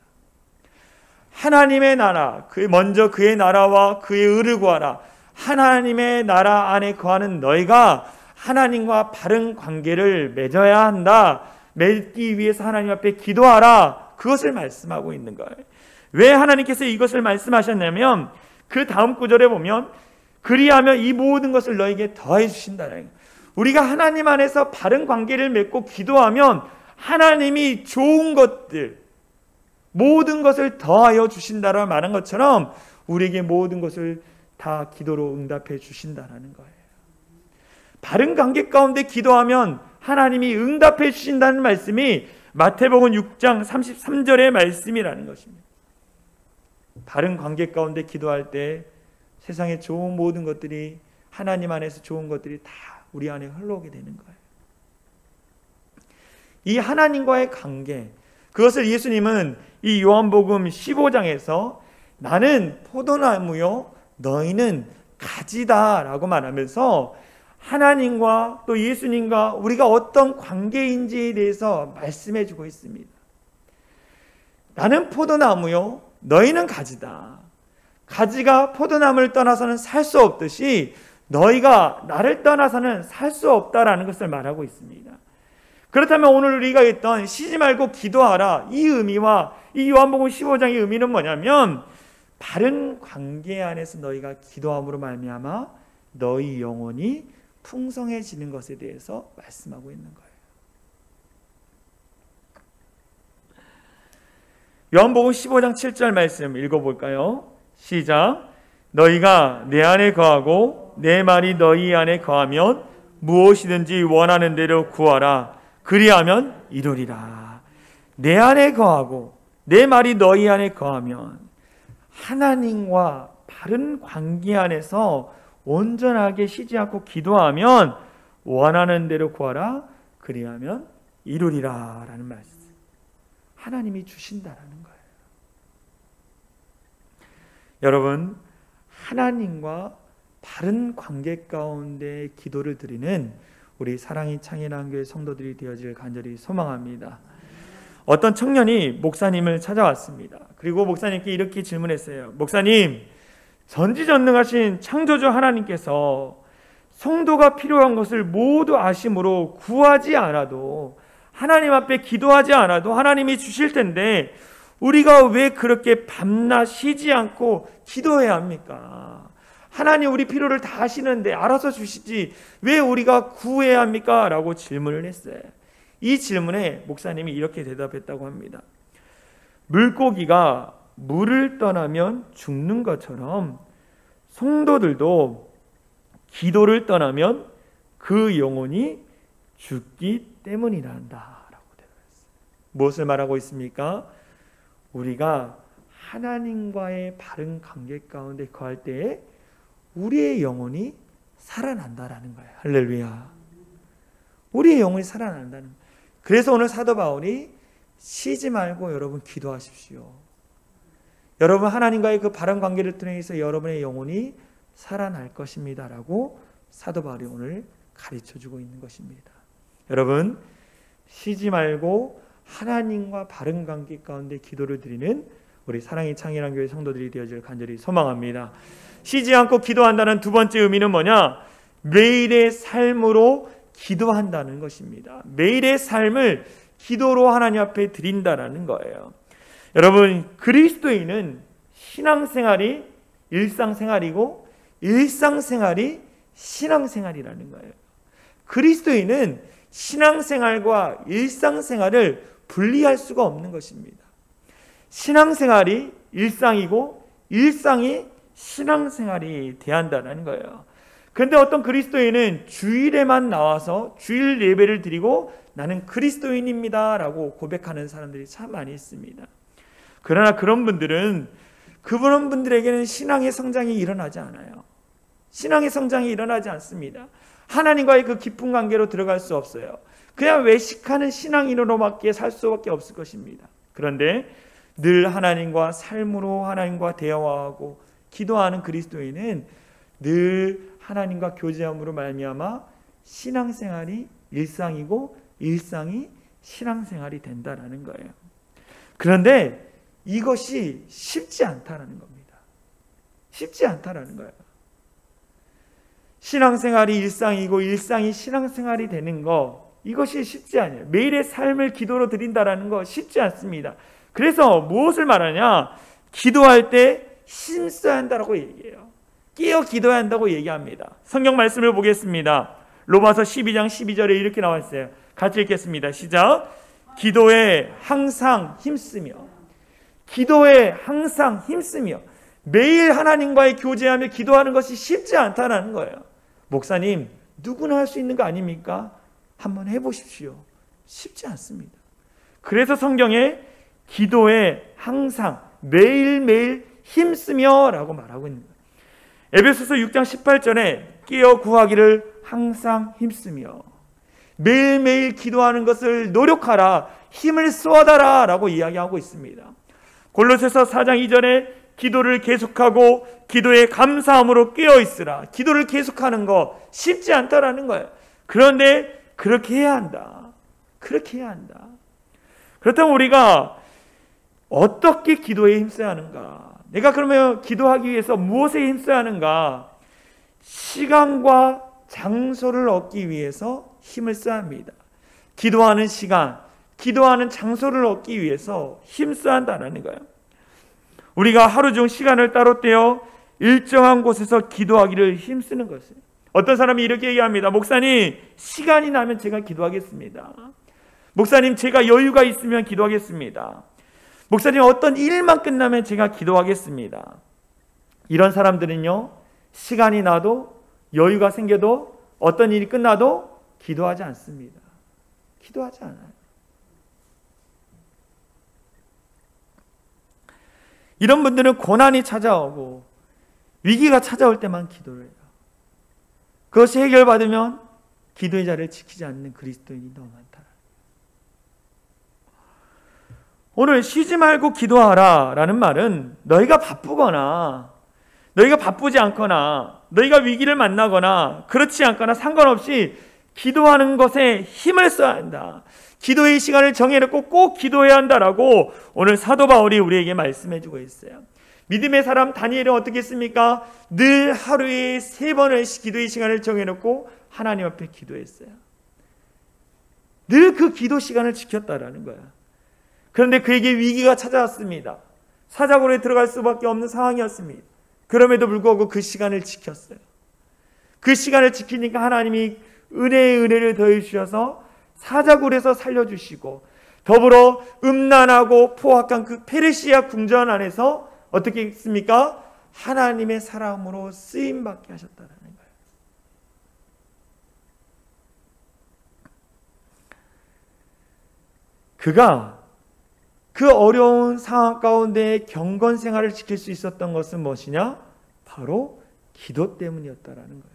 하나님의 나라, 먼저 그의 나라와 그의 의를 구하라. 하나님의 나라 안에 거하는 너희가 하나님과 바른 관계를 맺어야 한다. 맺기 위해서 하나님 앞에 기도하라. 그것을 말씀하고 있는 거예요. 왜 하나님께서 이것을 말씀하셨냐면 그 다음 구절에 보면 그리하면 이 모든 것을 너에게 더해 주신다는 거예요. 우리가 하나님 안에서 바른 관계를 맺고 기도하면 하나님이 좋은 것들, 모든 것을 더하여 주신다라고 말한 것처럼 우리에게 모든 것을 다 기도로 응답해 주신다라는 거예요. 바른 관계 가운데 기도하면 하나님이 응답해 주신다는 말씀이 마태복음 6장 33절의 말씀이라는 것입니다. 바른 관계 가운데 기도할 때 세상의 좋은 모든 것들이, 하나님 안에서 좋은 것들이 다 우리 안에 흘러오게 되는 거예요. 이 하나님과의 관계, 그것을 예수님은 이 요한복음 15장에서 나는 포도나무요 너희는 가지다 라고 말하면서 하나님과 또 예수님과 우리가 어떤 관계인지에 대해서 말씀해 주고 있습니다. 나는 포도나무요 너희는 가지다. 가지가 포도나무를 떠나서는 살 수 없듯이 너희가 나를 떠나서는 살 수 없다라는 것을 말하고 있습니다. 그렇다면 오늘 우리가 했던 쉬지 말고 기도하라, 이 의미와 이 요한복음 15장의 의미는 뭐냐면 바른 관계 안에서 너희가 기도함으로 말미암아 너희 영혼이 풍성해지는 것에 대해서 말씀하고 있는 거예요. 요한복음 15장 7절 말씀 읽어볼까요? 시작. 너희가 내 안에 거하고 내 말이 너희 안에 거하면 무엇이든지 원하는 대로 구하라. 그리하면 이루리라. 내 안에 거하고 내 말이 너희 안에 거하면, 하나님과 바른 관계 안에서 온전하게 쉬지 않고 기도하면 원하는 대로 구하라. 그리하면 이루리라 라는 말씀. 하나님이 주신다라는 거예요. 여러분, 하나님과 바른 관계 가운데 기도를 드리는 우리 사랑이 창일한교회 성도들이 되어질 간절히 소망합니다. 어떤 청년이 목사님을 찾아왔습니다. 그리고 목사님께 이렇게 질문했어요. 목사님, 전지전능하신 창조주 하나님께서 성도가 필요한 것을 모두 아심으로 구하지 않아도, 하나님 앞에 기도하지 않아도 하나님이 주실 텐데 우리가 왜 그렇게 밤낮 쉬지 않고 기도해야 합니까? 하나님 우리 필요를 다 아시는데 알아서 주시지 왜 우리가 구해야 합니까? 라고 질문을 했어요. 이 질문에 목사님이 이렇게 대답했다고 합니다. 물고기가 물을 떠나면 죽는 것처럼 성도들도 기도를 떠나면 그 영혼이 죽기 때문이란다 라고 대답했어요. 무엇을 말하고 있습니까? 우리가 하나님과의 바른 관계 가운데 거할 때에 우리의 영혼이 살아난다라는 거예요. 할렐루야. 우리의 영혼이 살아난다는 거예요. 그래서 오늘 사도 바울이 쉬지 말고 여러분 기도하십시오. 여러분 하나님과의 그 바른 관계를 통해서 여러분의 영혼이 살아날 것입니다 라고 사도 바울이 오늘 가르쳐주고 있는 것입니다. 여러분, 쉬지 말고 하나님과 바른 관계 가운데 기도를 드리는 우리 사랑의 창일한 교회 성도들이 되어질 간절히 소망합니다. 쉬지 않고 기도한다는 두 번째 의미는 뭐냐? 매일의 삶으로 기도한다는 것입니다. 매일의 삶을 기도로 하나님 앞에 드린다라는 거예요. 여러분, 그리스도인은 신앙생활이 일상생활이고 일상생활이 신앙생활이라는 거예요. 그리스도인은 신앙생활과 일상생활을 분리할 수가 없는 것입니다. 신앙생활이 일상이고 일상이 신앙생활이 돼야한다는 거예요. 그런데 어떤 그리스도인은 주일에만 나와서 주일 예배를 드리고 나는 그리스도인입니다 라고 고백하는 사람들이 참 많이 있습니다. 그러나 그런 분들에게는 신앙의 성장이 일어나지 않아요. 신앙의 성장이 일어나지 않습니다. 하나님과의 그 깊은 관계로 들어갈 수 없어요. 그냥 외식하는 신앙인으로밖에 살 수밖에 없을 것입니다. 그런데 늘 하나님과 삶으로 하나님과 대화하고 기도하는 그리스도인은 늘 하나님과 교제함으로 말미암아 신앙생활이 일상이고 일상이 신앙생활이 된다라는 거예요. 그런데 이것이 쉽지 않다라는 겁니다. 쉽지 않다라는 거예요. 신앙생활이 일상이고 일상이 신앙생활이 되는 거, 이것이 쉽지 않아요. 매일의 삶을 기도로 드린다라는 거 쉽지 않습니다. 그래서 무엇을 말하냐? 기도할 때 힘써야 한다고 얘기해요. 끼어 기도해야 한다고 얘기합니다. 성경 말씀을 보겠습니다. 로마서 12장 12절에 이렇게 나와 있어요. 같이 읽겠습니다. 시작. 기도에 항상 힘쓰며, 기도에 항상 힘쓰며, 매일 하나님과의 교제하며 기도하는 것이 쉽지 않다는 거예요. 목사님, 누구나 할 수 있는 거 아닙니까? 한번 해보십시오. 쉽지 않습니다. 그래서 성경에 기도에 항상 매일매일 힘쓰며 라고 말하고 있는 거예요. 에베소서 6장 18절에 깨어 구하기를 항상 힘쓰며, 매일매일 기도하는 것을 노력하라, 힘을 쏟아라 라고 이야기하고 있습니다. 골로새서 4장 2절에 기도를 계속하고 기도에 감사함으로 깨어 있으라. 기도를 계속하는 거 쉽지 않다라는 거예요. 그런데 그렇게 해야 한다. 그렇게 해야 한다. 그렇다면 우리가 어떻게 기도에 힘써야 하는가? 내가 그러면 기도하기 위해서 무엇에 힘써야 하는가? 시간과 장소를 얻기 위해서 힘을 써야 합니다. 기도하는 시간, 기도하는 장소를 얻기 위해서 힘써야 한다는 거예요. 우리가 하루 중 시간을 따로 떼어 일정한 곳에서 기도하기를 힘쓰는 것이에요. 어떤 사람이 이렇게 얘기합니다. 목사님, 시간이 나면 제가 기도하겠습니다. 목사님, 제가 여유가 있으면 기도하겠습니다. 목사님, 어떤 일만 끝나면 제가 기도하겠습니다. 이런 사람들은요, 시간이 나도 여유가 생겨도 어떤 일이 끝나도 기도하지 않습니다. 기도하지 않아요. 이런 분들은 고난이 찾아오고 위기가 찾아올 때만 기도를 해요. 그것이 해결받으면 기도의 자리를 지키지 않는 그리스도인이 너무 많다. 오늘 쉬지 말고 기도하라 라는 말은 너희가 바쁘거나 너희가 바쁘지 않거나 너희가 위기를 만나거나 그렇지 않거나 상관없이 기도하는 것에 힘을 써야 한다. 기도의 시간을 정해놓고 꼭 기도해야 한다라고 오늘 사도 바울이 우리에게 말씀해주고 있어요. 믿음의 사람 다니엘은 어떻게 했습니까? 늘 하루에 3번을 기도의 시간을 정해놓고 하나님 앞에 기도했어요. 늘 그 기도 시간을 지켰다라는 거야. 그런데 그에게 위기가 찾아왔습니다. 사자굴에 들어갈 수밖에 없는 상황이었습니다. 그럼에도 불구하고 그 시간을 지켰어요. 그 시간을 지키니까 하나님이 은혜의 은혜를 더해 주셔서 사자굴에서 살려주시고 더불어 음란하고 포악한 그 페르시아 궁전 안에서 어떻게 했습니까? 하나님의 사람으로 쓰임받게 하셨다는 거예요. 그가 그 어려운 상황 가운데 경건 생활을 지킬 수 있었던 것은 무엇이냐? 바로 기도 때문이었다라는 거예요.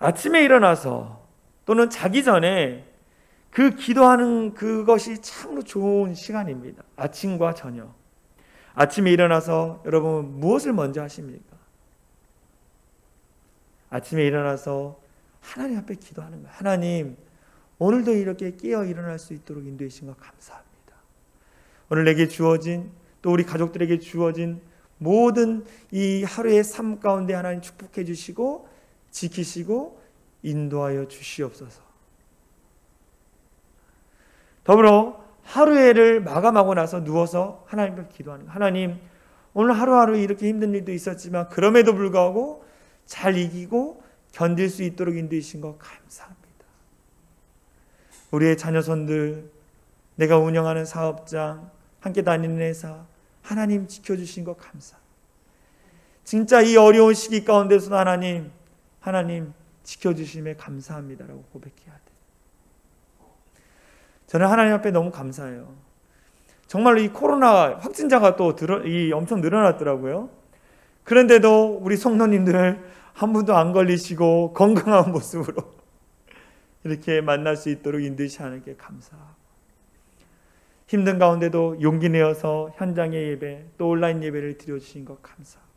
아침에 일어나서 또는 자기 전에 그 기도하는 그것이 참으로 좋은 시간입니다. 아침과 저녁. 아침에 일어나서 여러분 무엇을 먼저 하십니까? 아침에 일어나서 하나님 앞에 기도하는 거예요. 하나님, 오늘도 이렇게 깨어 일어날 수 있도록 인도해 주신 것 감사합니다. 오늘 내게 주어진, 또 우리 가족들에게 주어진 모든 이 하루의 삶 가운데 하나님 축복해 주시고 지키시고 인도하여 주시옵소서. 더불어 하루를 마감하고 나서 누워서 하나님 앞에 기도하는 거예요. 하나님, 오늘 하루하루 이렇게 힘든 일도 있었지만 그럼에도 불구하고 잘 이기고 견딜 수 있도록 인도해 주신 것 감사합니다. 우리의 자녀손들, 내가 운영하는 사업장, 함께 다니는 회사, 하나님 지켜주신 것 감사합니다. 진짜 이 어려운 시기 가운데서도 하나님 지켜주심에 감사합니다라고 고백해야 돼요. 저는 하나님 앞에 너무 감사해요. 정말로 이 코로나 확진자가 또 엄청 늘어났더라고요. 그런데도 우리 성도님들 한 분도 안 걸리시고 건강한 모습으로 이렇게 만날 수 있도록 인도하시 하나님께 감사하고, 힘든 가운데도 용기 내어서 현장의 예배 또 온라인 예배를 드려주신 것 감사하고,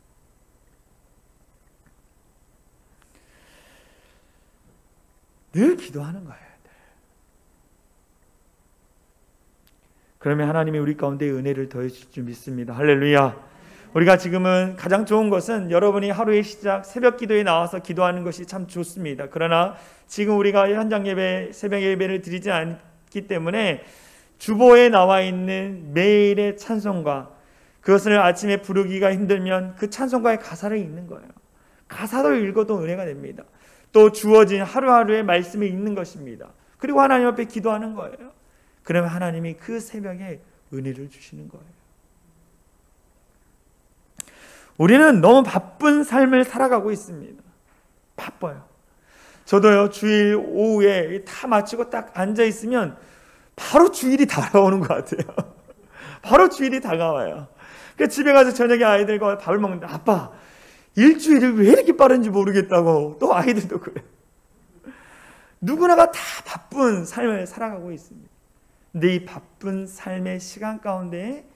늘 기도하는 거예요. 그러면 하나님이 우리 가운데 은혜를 더해 주실 줄 믿습니다. 할렐루야. 우리가 지금은 가장 좋은 것은 여러분이 하루의 시작 새벽 기도에 나와서 기도하는 것이 참 좋습니다. 그러나 지금 우리가 현장 예배, 새벽 예배를 드리지 않기 때문에 주보에 나와 있는 매일의 찬송가, 그것을 아침에 부르기가 힘들면 그 찬송가의 가사를 읽는 거예요. 가사를 읽어도 은혜가 됩니다. 또 주어진 하루하루의 말씀을 읽는 것입니다. 그리고 하나님 앞에 기도하는 거예요. 그러면 하나님이 그 새벽에 은혜를 주시는 거예요. 우리는 너무 바쁜 삶을 살아가고 있습니다. 바빠요. 저도요, 주일 오후에 다 마치고 딱 앉아 있으면 바로 주일이 다가오는 것 같아요. 바로 주일이 다가와요. 그 집에 가서 저녁에 아이들과 밥을 먹는데, 아빠, 일주일이 왜 이렇게 빠른지 모르겠다고. 또 아이들도 그래. 누구나가 다 바쁜 삶을 살아가고 있습니다. 근데 이 바쁜 삶의 시간 가운데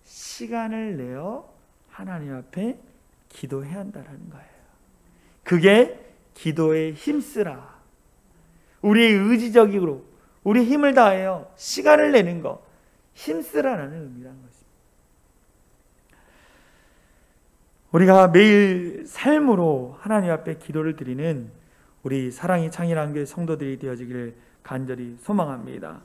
시간을 내어 하나님 앞에 기도해야 한다는 거예요. 그게 기도의 힘쓰라. 우리의 의지적으로 우리 힘을 다하여 시간을 내는 것, 힘쓰라는 의미라는 것입니다. 우리가 매일 삶으로 하나님 앞에 기도를 드리는 우리 사랑이 창일한교회 성도들이 되어지기를 간절히 소망합니다.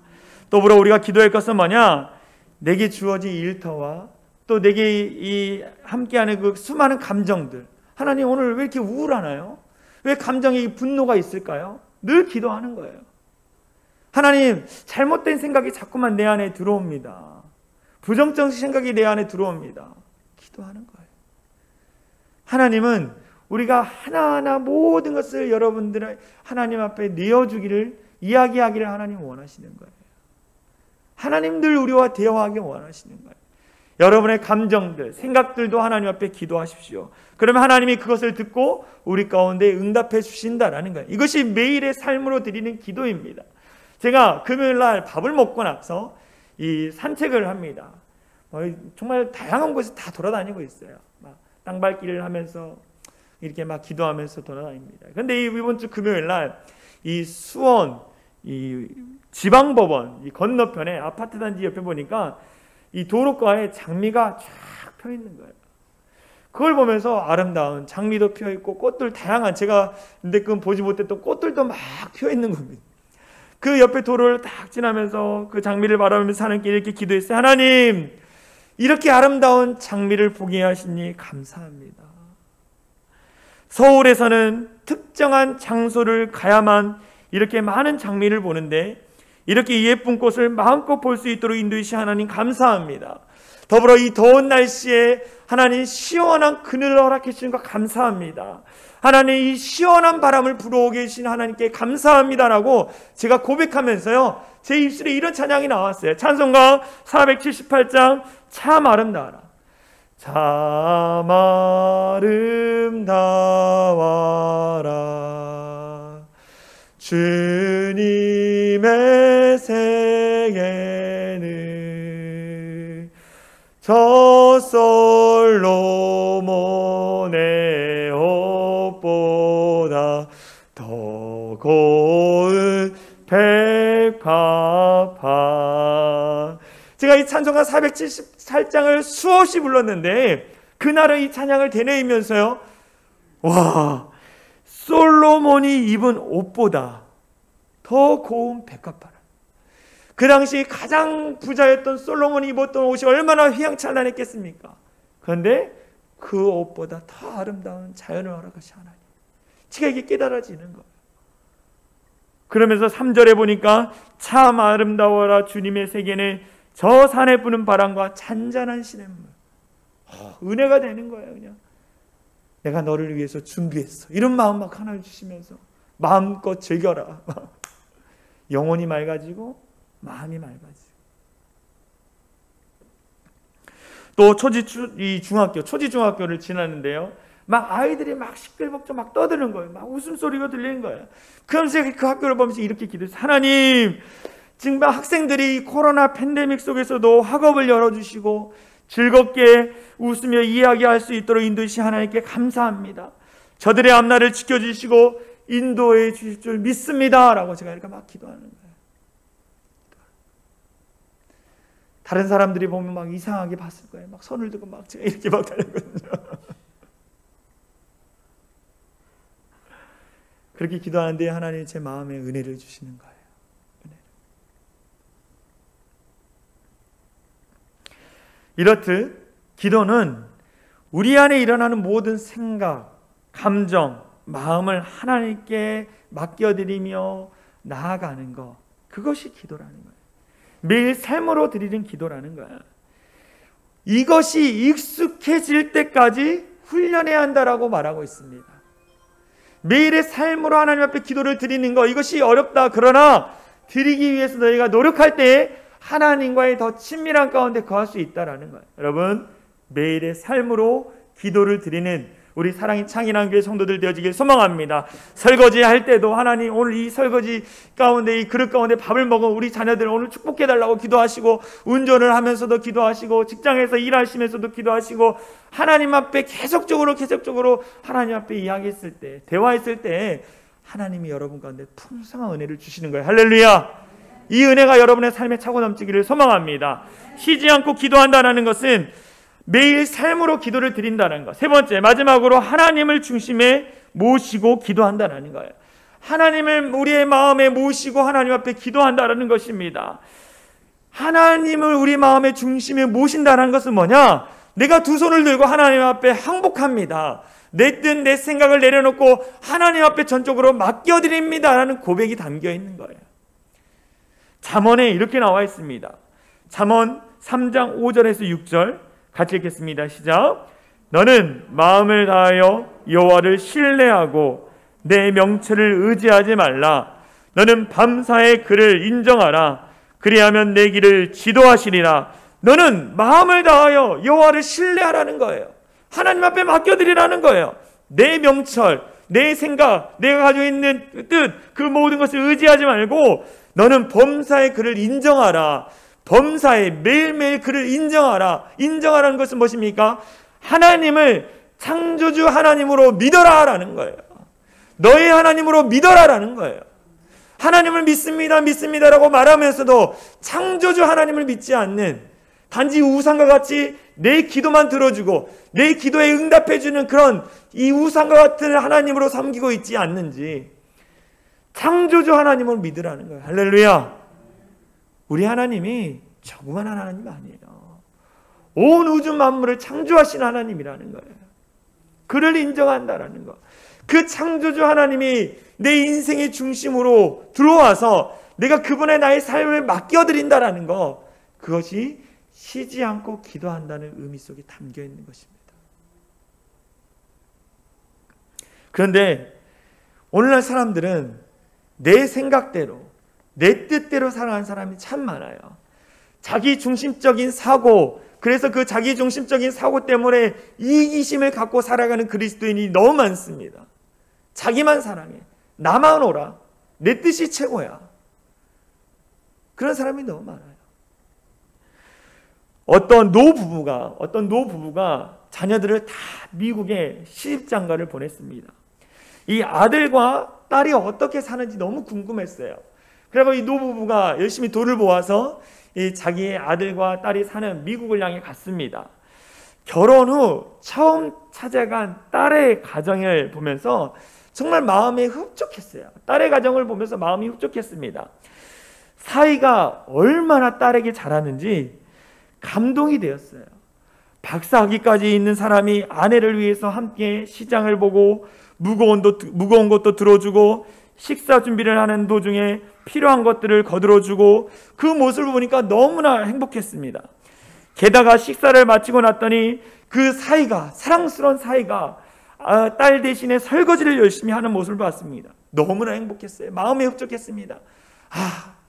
더불어 우리가 기도할 것은 뭐냐? 내게 주어진 일터와 또 내게 이 함께하는 그 수많은 감정들. 하나님, 오늘 왜 이렇게 우울하나요? 왜 감정에 분노가 있을까요? 늘 기도하는 거예요. 하나님, 잘못된 생각이 자꾸만 내 안에 들어옵니다. 부정적인 생각이 내 안에 들어옵니다. 기도하는 거예요. 하나님은 우리가 하나하나 모든 것을 여러분들의 하나님 앞에 내어주기를, 이야기하기를 하나님 원하시는 거예요. 하나님 늘 우리와 대화하기 원하시는 거예요. 여러분의 감정들, 생각들도 하나님 앞에 기도하십시오. 그러면 하나님이 그것을 듣고 우리 가운데 응답해 주신다라는 거예요. 이것이 매일의 삶으로 드리는 기도입니다. 제가 금요일 날 밥을 먹고 나서 이 산책을 합니다. 정말 다양한 곳에 다 돌아다니고 있어요. 막 땅밟기를 하면서 이렇게 막 기도하면서 돌아다닙니다. 그런데 이번 주 금요일 날 이 수원 이 지방법원 이 건너편에 아파트 단지 옆에 보니까 이 도로가에 장미가 쫙 펴 있는 거예요. 그걸 보면서 아름다운 장미도 피어 있고 꽃들 다양한, 제가 근데끔 보지 못했던 꽃들도 막 피어 있는 겁니다. 그 옆에 도로를 딱 지나면서 그 장미를 바라보면서 하는 길 이렇게 기도했어요. 하나님, 이렇게 아름다운 장미를 보게 하시니 감사합니다. 서울에서는 특정한 장소를 가야만 이렇게 많은 장미를 보는데 이렇게 예쁜 꽃을 마음껏 볼 수 있도록 인도해 주신 하나님 감사합니다. 더불어 이 더운 날씨에 하나님 시원한 그늘을 허락해 주신 것 감사합니다. 하나님, 이 시원한 바람을 불어오게 해주신 하나님께 감사합니다라고 제가 고백하면서요, 제 입술에 이런 찬양이 나왔어요. 찬송가 478장 참 아름다워라. 참 아름다워라. 주님의 세계는 저 솔로몬의 옷보다 더 고운 백합화. 제가 이 찬송가 478장을 수없이 불렀는데 그날은 이 찬양을 되뇌이면서요, 와, 솔로몬이 입은 옷보다 더 고운 백합화라. 그 당시 가장 부자였던 솔로몬이 입었던 옷이 얼마나 휘황찬란했겠습니까? 그런데 그 옷보다 더 아름다운 자연을 허락하신 하나님, 제가 이게 깨달아지는 거예요. 그러면서 3절에 보니까 참 아름다워라. 주님의 세계는 저 산에 부는 바람과 잔잔한 시냇물. 은혜가 되는 거예요. 그냥 내가 너를 위해서 준비했어, 이런 마음 막 하나 주시면서 마음껏 즐겨라. 영혼이 맑아지고 마음이 맑아지고. 또 초지 중학교를 지나는데요, 막 아이들이 막 시끌벅적 막 떠드는 거예요. 막 웃음소리가 들리는 거예요. 그러면서 그 학교를 보면서 이렇게 기도했어요. 하나님, 지금 학생들이 코로나 팬데믹 속에서도 학업을 열어주시고 즐겁게 웃으며 이야기할 수 있도록 인도해 주신 하나님께 감사합니다. 저들의 앞날을 지켜주시고 인도해 주실 줄 믿습니다 라고 제가 이렇게 막 기도하는 거예요. 다른 사람들이 보면 막 이상하게 봤을 거예요. 막 손을 들고 막 제가 이렇게 막 달렸거든요. 그렇게 기도하는데 하나님 제 마음에 은혜를 주시는 거예요. 이렇듯 기도는 우리 안에 일어나는 모든 생각, 감정, 마음을 하나님께 맡겨드리며 나아가는 것, 그것이 기도라는 거예요. 매일 삶으로 드리는 기도라는 거예요. 이것이 익숙해질 때까지 훈련해야 한다라고 말하고 있습니다. 매일의 삶으로 하나님 앞에 기도를 드리는 것, 이것이 어렵다. 그러나 드리기 위해서 너희가 노력할 때 하나님과의 더 친밀한 가운데 거할 수 있다라는 거예요. 여러분, 매일의 삶으로 기도를 드리는 우리 사랑의 창인한 교회 성도들 되어지길 소망합니다. 설거지 할 때도 하나님, 오늘 이 설거지 가운데, 이 그릇 가운데 밥을 먹은 우리 자녀들 오늘 축복해달라고 기도하시고, 운전을 하면서도 기도하시고, 직장에서 일하시면서도 기도하시고, 하나님 앞에 계속적으로 하나님 앞에 이야기했을 때, 대화했을 때 하나님이 여러분 가운데 풍성한 은혜를 주시는 거예요. 할렐루야. 이 은혜가 여러분의 삶에 차고 넘치기를 소망합니다. 쉬지 않고 기도한다는 것은 매일 삶으로 기도를 드린다는 것. 세 번째, 마지막으로 하나님을 중심에 모시고 기도한다는 거예요. 하나님을 우리의 마음에 모시고 하나님 앞에 기도한다는 것입니다. 하나님을 우리 마음의 중심에 모신다는 것은 뭐냐? 내가 두 손을 들고 하나님 앞에 항복합니다. 내 뜻, 내 생각을 내려놓고 하나님 앞에 전적으로 맡겨드립니다라는 고백이 담겨 있는 거예요. 잠언에 이렇게 나와 있습니다. 잠언 3장 5절에서 6절 같이 읽겠습니다. 시작. 너는 마음을 다하여 여호와를 신뢰하고 내 명철을 의지하지 말라. 너는 밤사에 그를 인정하라. 그리하면 내 길을 지도하시리라. 너는 마음을 다하여 여호와를 신뢰하라는 거예요. 하나님 앞에 맡겨드리라는 거예요. 내 명철, 내 생각, 내가 가지고 있는 뜻, 그 모든 것을 의지하지 말고 너는 범사에 그를 인정하라. 범사에 매일매일 그를 인정하라. 인정하라는 것은 무엇입니까? 하나님을 창조주 하나님으로 믿어라라는 거예요. 너의 하나님으로 믿어라라는 거예요. 하나님을 믿습니다라고 말하면서도 창조주 하나님을 믿지 않는, 단지 우상과 같이 내 기도만 들어주고 내 기도에 응답해주는 그런 이 우상과 같은 하나님으로 섬기고 있지 않는지 창조주 하나님을 믿으라는 거예요. 할렐루야. 우리 하나님이 조그만 하나님 아니에요. 온 우주 만물을 창조하신 하나님이라는 거예요. 그를 인정한다라는 거. 그 창조주 하나님이 내 인생의 중심으로 들어와서 내가 그분의 나의 삶을 맡겨드린다라는 거, 그것이 쉬지 않고 기도한다는 의미 속에 담겨 있는 것입니다. 그런데 오늘날 사람들은 내 생각대로, 내 뜻대로 살아가는 사람이 참 많아요. 자기 중심적인 사고, 그래서 그 자기 중심적인 사고 때문에 이기심을 갖고 살아가는 그리스도인이 너무 많습니다. 자기만 사랑해, 나만 오라, 내 뜻이 최고야. 그런 사람이 너무 많아요. 어떤 노부부가 자녀들을 다 미국에 시집장가를 보냈습니다. 이 아들과 딸이 어떻게 사는지 너무 궁금했어요. 그리고 이 노부부가 열심히 돈을 모아서 이 자기의 아들과 딸이 사는 미국을 향해 갔습니다. 결혼 후 처음 찾아간 딸의 가정을 보면서 정말 마음이 흡족했어요. 딸의 가정을 보면서 마음이 흡족했습니다. 사이가 얼마나 딸에게 잘하는지 감동이 되었어요. 박사학위까지 있는 사람이 아내를 위해서 함께 시장을 보고 무거운 것도 들어주고 식사 준비를 하는 도중에 필요한 것들을 거들어주고, 그 모습을 보니까 너무나 행복했습니다. 게다가 식사를 마치고 났더니 그 사이가, 사랑스러운 사이가 딸 대신에 설거지를 열심히 하는 모습을 봤습니다. 너무나 행복했어요. 마음이 흡족했습니다.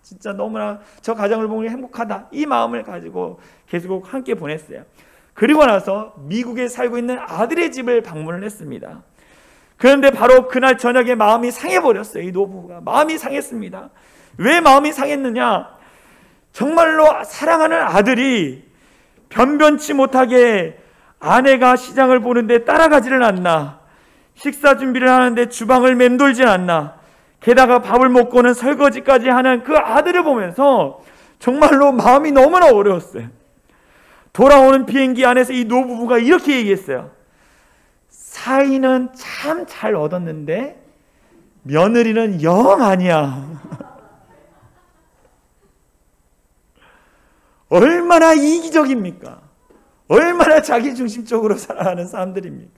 진짜 너무나 저 가정을 보니 행복하다, 이 마음을 가지고 계속 함께 보냈어요. 그리고 나서 미국에 살고 있는 아들의 집을 방문을 했습니다. 그런데 바로 그날 저녁에 마음이 상해버렸어요. 이 노부부가 마음이 상했습니다. 왜 마음이 상했느냐? 정말로 사랑하는 아들이 변변치 못하게 아내가 시장을 보는데 따라가지를 않나, 식사 준비를 하는데 주방을 맴돌지 않나, 게다가 밥을 먹고는 설거지까지 하는 그 아들을 보면서 정말로 마음이 너무나 어려웠어요. 돌아오는 비행기 안에서 이 노부부가 이렇게 얘기했어요. 사이는 참 잘 얻었는데 며느리는 영 아니야. 얼마나 이기적입니까? 얼마나 자기중심적으로 살아가는 사람들입니까?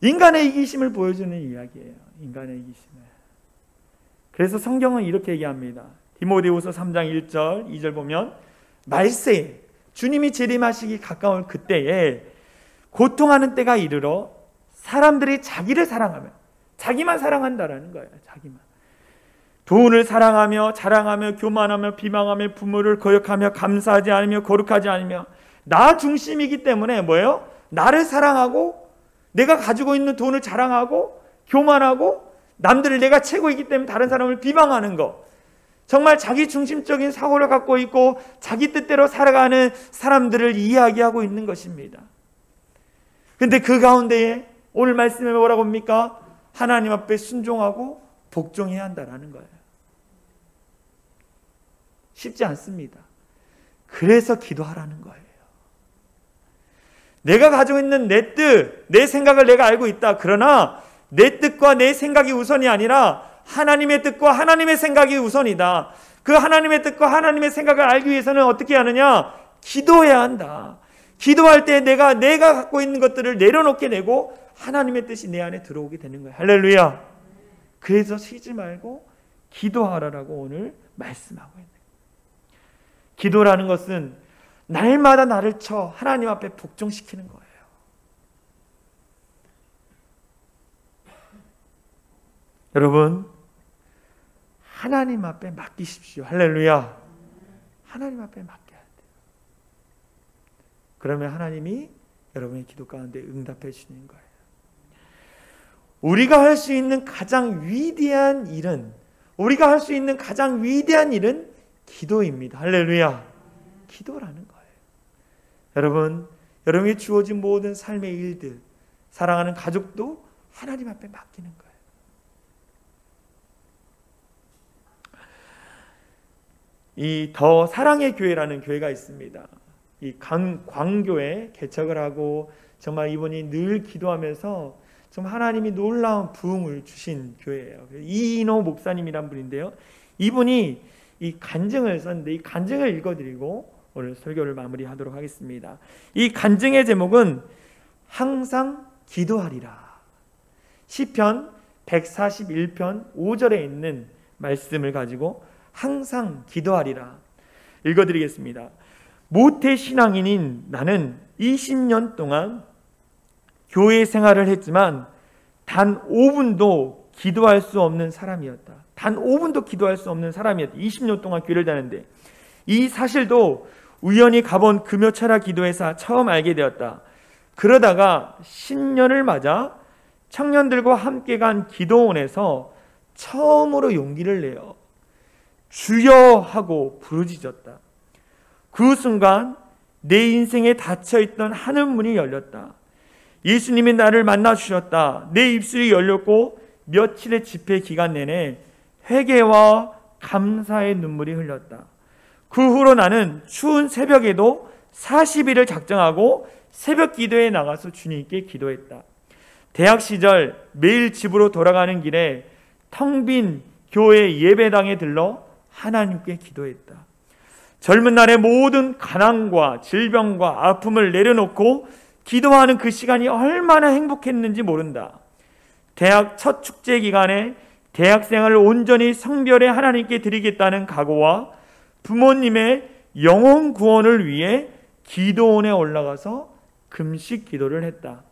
인간의 이기심을 보여주는 이야기예요. 인간의 이기심을. 그래서 성경은 이렇게 얘기합니다. 디모데후서 3장 1절 2절 보면, 말세에 주님이 재림하시기 가까운 그때에 고통하는 때가 이르러 사람들이 자기를 사랑하며 자기만 사랑한다라는 거예요. 자기만. 돈을 사랑하며 자랑하며 교만하며 비방하며 부모를 거역하며 감사하지 않으며 거룩하지 않으며 나 중심이기 때문에 뭐예요? 나를 사랑하고 내가 가지고 있는 돈을 자랑하고 교만하고 남들을 내가 최고이기 때문에 다른 사람을 비방하는 거. 정말 자기 중심적인 사고를 갖고 있고 자기 뜻대로 살아가는 사람들을 이야기하고 있는 것입니다. 근데 그 가운데에 오늘 말씀에 뭐라고 합니까? 하나님 앞에 순종하고 복종해야 한다라는 거예요. 쉽지 않습니다. 그래서 기도하라는 거예요. 내가 가지고 있는 내 뜻, 내 생각을 내가 알고 있다. 그러나 내 뜻과 내 생각이 우선이 아니라 하나님의 뜻과 하나님의 생각이 우선이다. 그 하나님의 뜻과 하나님의 생각을 알기 위해서는 어떻게 하느냐? 기도해야 한다. 기도할 때 내가 갖고 있는 것들을 내려놓게 되고 하나님의 뜻이 내 안에 들어오게 되는 거예요. 할렐루야. 그래서 쉬지 말고 기도하라라고 오늘 말씀하고 있는 거예요. 기도라는 것은 날마다 나를 쳐 하나님 앞에 복종시키는 거예요. 여러분, 하나님 앞에 맡기십시오. 할렐루야. 하나님 앞에 맡겨야 돼요. 그러면 하나님이 여러분의 기도 가운데 응답해 주시는 거예요. 우리가 할 수 있는 가장 위대한 일은 기도입니다. 할렐루야. 기도라는 거예요. 여러분, 여러분이 주어진 모든 삶의 일들, 사랑하는 가족도 하나님 앞에 맡기는 거예요. 이 더 사랑의 교회라는 교회가 있습니다. 이 광교에 개척을 하고 정말 이분이 늘 기도하면서 좀 하나님이 놀라운 부흥을 주신 교회예요. 이인호 목사님이란 분인데요. 이분이 이 간증을 썼는데 이 간증을 읽어드리고 오늘 설교를 마무리하도록 하겠습니다. 이 간증의 제목은 항상 기도하리라. 시편 141편 5절에 있는 말씀을 가지고 항상 기도하리라. 읽어드리겠습니다. 모태신앙인인 나는 20년 동안 교회 생활을 했지만 단 5분도 기도할 수 없는 사람이었다. 단 5분도 기도할 수 없는 사람이었다. 20년 동안 교회를 다녔는데 이 사실도 우연히 가본 금요철야 기도회사 처음 알게 되었다. 그러다가 신년을 맞아 청년들과 함께 간 기도원에서 처음으로 용기를 내어 주여 하고 부르짖었다. 그 순간 내 인생에 닫혀있던 하늘문이 열렸다. 예수님이 나를 만나주셨다. 내 입술이 열렸고 며칠의 집회 기간 내내 회개와 감사의 눈물이 흘렀다. 그 후로 나는 추운 새벽에도 40일을 작정하고 새벽 기도에 나가서 주님께 기도했다. 대학 시절 매일 집으로 돌아가는 길에 텅 빈 교회 예배당에 들러 하나님께 기도했다. 젊은 날의 모든 가난과 질병과 아픔을 내려놓고 기도하는 그 시간이 얼마나 행복했는지 모른다. 대학 첫 축제 기간에 대학생활을 온전히 성별의 하나님께 드리겠다는 각오와 부모님의 영혼 구원을 위해 기도원에 올라가서 금식 기도를 했다.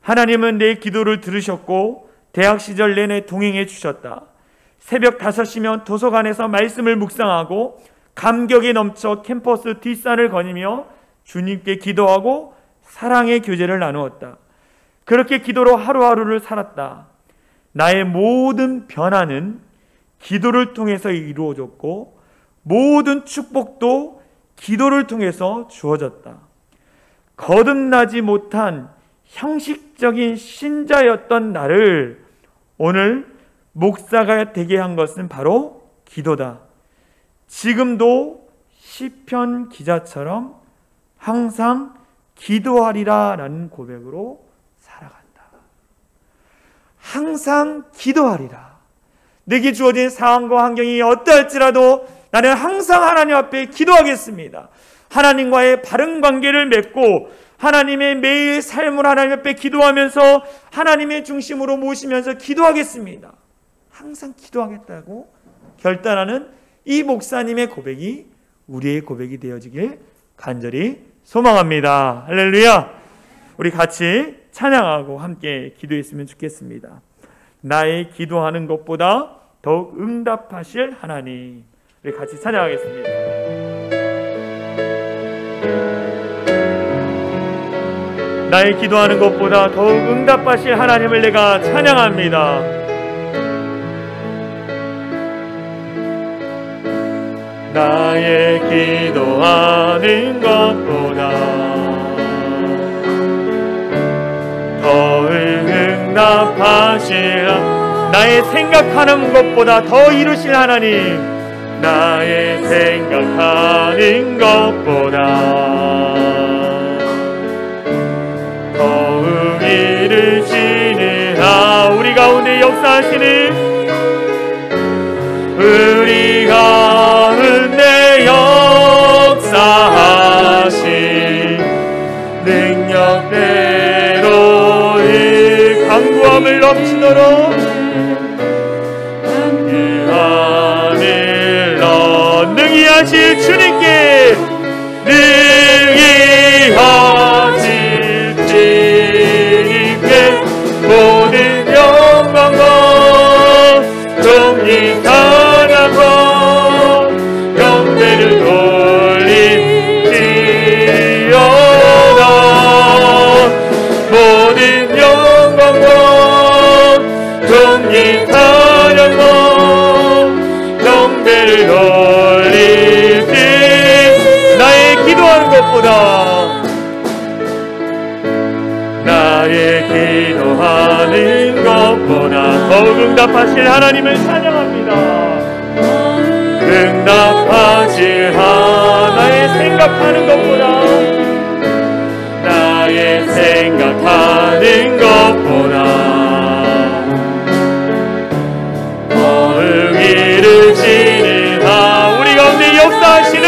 하나님은 내 기도를 들으셨고 대학 시절 내내 동행해 주셨다. 새벽 5시면 도서관에서 말씀을 묵상하고 감격에 넘쳐 캠퍼스 뒷산을 거니며 주님께 기도하고 사랑의 교제를 나누었다. 그렇게 기도로 하루하루를 살았다. 나의 모든 변화는 기도를 통해서 이루어졌고 모든 축복도 기도를 통해서 주어졌다. 거듭나지 못한 형식적인 신자였던 나를 오늘 목사가 되게 한 것은 바로 기도다. 지금도 시편 기자처럼 항상 기도하리라 라는 고백으로 살아간다. 항상 기도하리라. 내게 주어진 상황과 환경이 어떠할지라도 나는 항상 하나님 앞에 기도하겠습니다. 하나님과의 바른 관계를 맺고 하나님의 매일 삶을 하나님 앞에 기도하면서 하나님의 중심으로 모시면서 기도하겠습니다. 항상 기도하겠다고 결단하는 이 목사님의 고백이 우리의 고백이 되어지길 간절히 소망합니다. 할렐루야. 우리 같이 찬양하고 함께 기도했으면 좋겠습니다. 나의 기도하는 것보다 더욱 응답하실 하나님. 우리 같이 찬양하겠습니다. 나의 기도하는 것보다 더욱 응답하실 하나님을 내가 찬양합니다. 나의 기도하는 것보다 더욱 응답하실 나의 생각하는 것보다 더 이루실 하나님, 나의 생각하는 것보다 더욱 이루시는 우리 가운데 역사하시는 우리 가운데 역사하신 능력대로 이 강구함을 넘치도록 능히 하실 주님께 능히 하실 주님께 모든 영광과 존귀 찬양과 영광을 돌리시오다. 모든 영광과 존귀 찬양과 영광을 돌리시 나의 기도하는 것보다 더욱 응답하실 하나님을 찬양합니다. 응답하실 나의 생각하는 것보다 나의 생각하는 것보다 더욱 이루시는 우리 가운데 역사하시는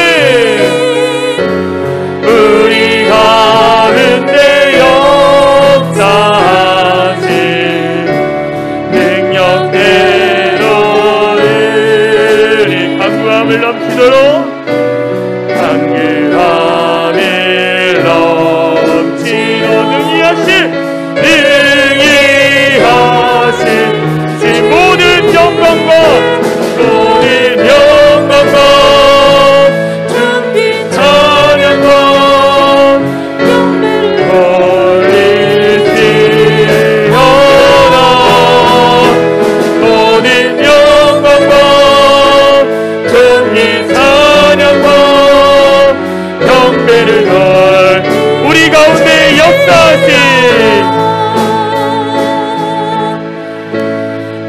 우리 가운데 역사하신 능력대로 우리 강구함을 넘치도록 강구함을 넘치도록 능히 하신 모든 영광과 모든 영광과 준비 찬양과 돌리시오라. 모든 영광과 준비 찬양과 경배를 우리 가운데 역사하신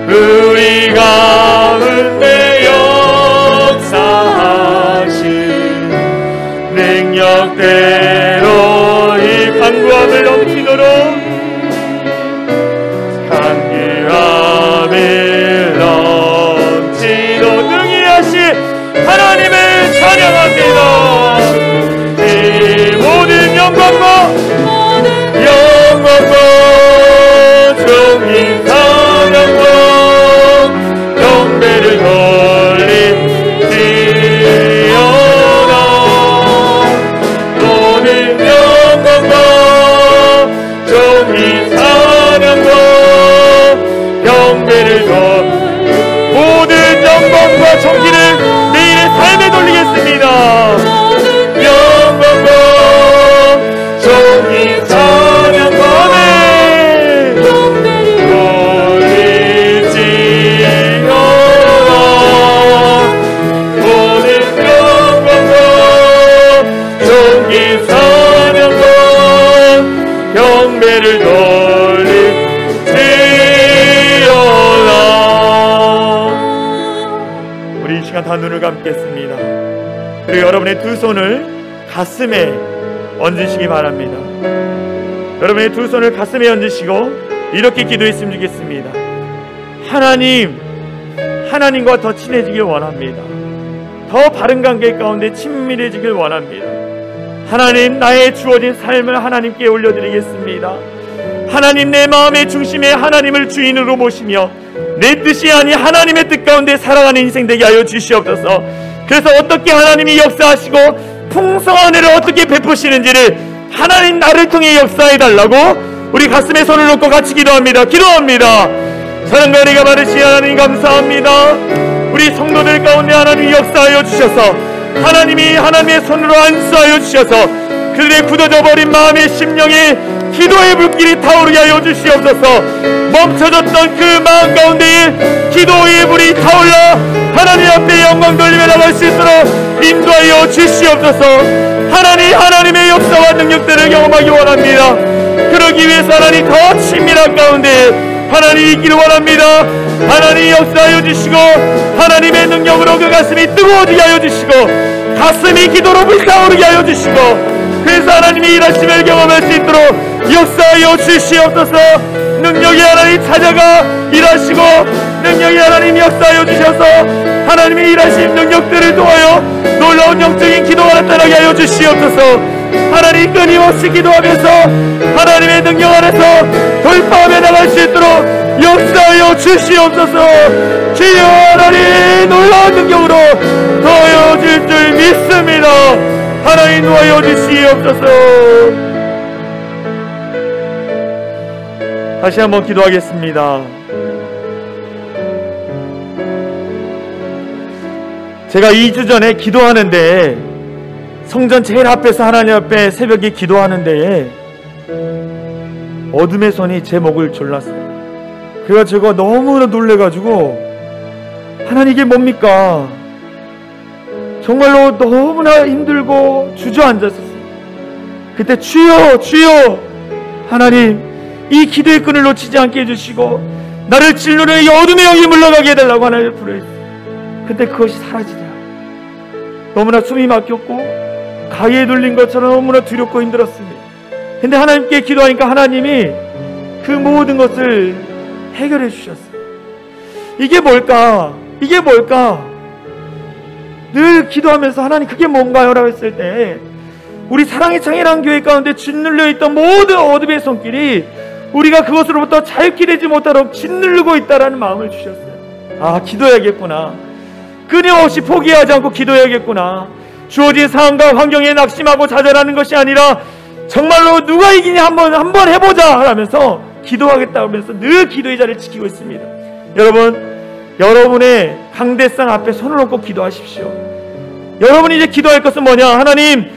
우리 가운데 역사하신 능력대로 이 간구함을 넘치도록 간구함을 넘치도록 능히 하신 하나님을 찬양합니다. 이 모든 영광과 종이 찬양과 경배를 돌리시오라. 모든 영광과 종이 찬양과 경배를 모든 영광과 존귀를 내일의 삶에 돌리겠습니다. 영광과 종이 찬양과 경배를 돌리시오라. 우리 이 시간 다 눈을 감겠습니다. 그리고 여러분의 두 손을 가슴에 얹으시기 바랍니다. 여러분의 두 손을 가슴에 얹으시고 이렇게 기도했으면 좋겠습니다. 하나님과 더 친해지길 원합니다. 더 바른 관계 가운데 친밀해지길 원합니다. 하나님, 나의 주어진 삶을 하나님께 올려드리겠습니다. 하나님, 내 마음의 중심에 하나님을 주인으로 모시며 내 뜻이 아닌 하나님의 뜻 가운데 살아가는 인생 되게 하여 주시옵소서. 그래서 어떻게 하나님이 역사하시고 풍성한 은혜를 어떻게 베푸시는지를 하나님 나를 통해 역사해달라고 우리 가슴에 손을 놓고 같이 기도합니다. 사랑과 은혜가 많으신 하나님 감사합니다. 우리 성도들 가운데 하나님이 역사하여 주셔서 하나님이 하나님의 손으로 안수하여 주셔서 그들의 굳어져 버린 마음의 심령에 기도의 불길이 타오르게 하여 주시옵소서. 멈춰졌던 그 마음 가운데에 기도의 불이 타올라 하나님 앞에 영광 돌리며 나갈 수 있도록 인도하여 주시옵소서. 하나님의 역사와 능력들을 경험하기 원합니다. 그러기 위해서 하나님 더 친밀한 가운데 하나님이 있기를 원합니다. 하나님이 역사하여 주시고 하나님의 능력으로 그 가슴이 뜨거워지게 하여 주시고 가슴이 기도로 불타오르게 하여 주시고 그래서 하나님이 일하심을 경험할 수 있도록 역사하여 주시옵소서. 능력의 하나님 찾아가 일하시고 능력의 하나님 역사하여 주셔서 하나님이 일하신 능력들을 통하여 놀라운 영적인 기도가 나타나게 하여 주시옵소서. 하나님 끊임없이 기도하면서 하나님의 능력 안에서 돌파하며 나갈 수 있도록 역사하여 주시옵소서. 주여 하나님 놀라운 능력으로 더하여 줄 믿습니다. 하나님 도와여 주시옵소서. 다시 한번 기도하겠습니다. 제가 2주 전에 기도하는데 성전 제일 앞에서 하나님 앞에 새벽에 기도하는데 어둠의 손이 제 목을 졸랐어요. 그래서 제가 너무나 놀래가지고 하나님 이게 뭡니까? 정말로 너무나 힘들고 주저앉았었어요. 그때 주여 하나님 이 기도의 끈을 놓치지 않게 해주시고 나를 진로를 이 어둠의 영이 물러가게 해달라고 하나님을 부르셨어요. 근데 그것이 사라지더라고요. 너무나 숨이 막혔고 가위에 눌린 것처럼 너무나 두렵고 힘들었습니다. 근데 하나님께 기도하니까 하나님이 그 모든 것을 해결해 주셨어요. 이게 뭘까? 늘 기도하면서 하나님 그게 뭔가요? 라고 했을 때 우리 사랑의 창이라는 교회 가운데 짓눌려 있던 모든 어둠의 손길이 우리가 그것으로부터 자유케 되지 못하도록 짓누르고 있다라는 마음을 주셨어요. 아, 기도해야겠구나. 끊임없이 포기하지 않고 기도해야겠구나. 주어진 상황과 환경에 낙심하고 좌절하는 것이 아니라 정말로 누가 이기냐 한번 해보자 하면서 기도하겠다 하면서 늘 기도의 자리를 지키고 있습니다. 여러분의 강대상 앞에 손을 얹고 기도하십시오. 여러분이 이제 기도할 것은 뭐냐? 하나님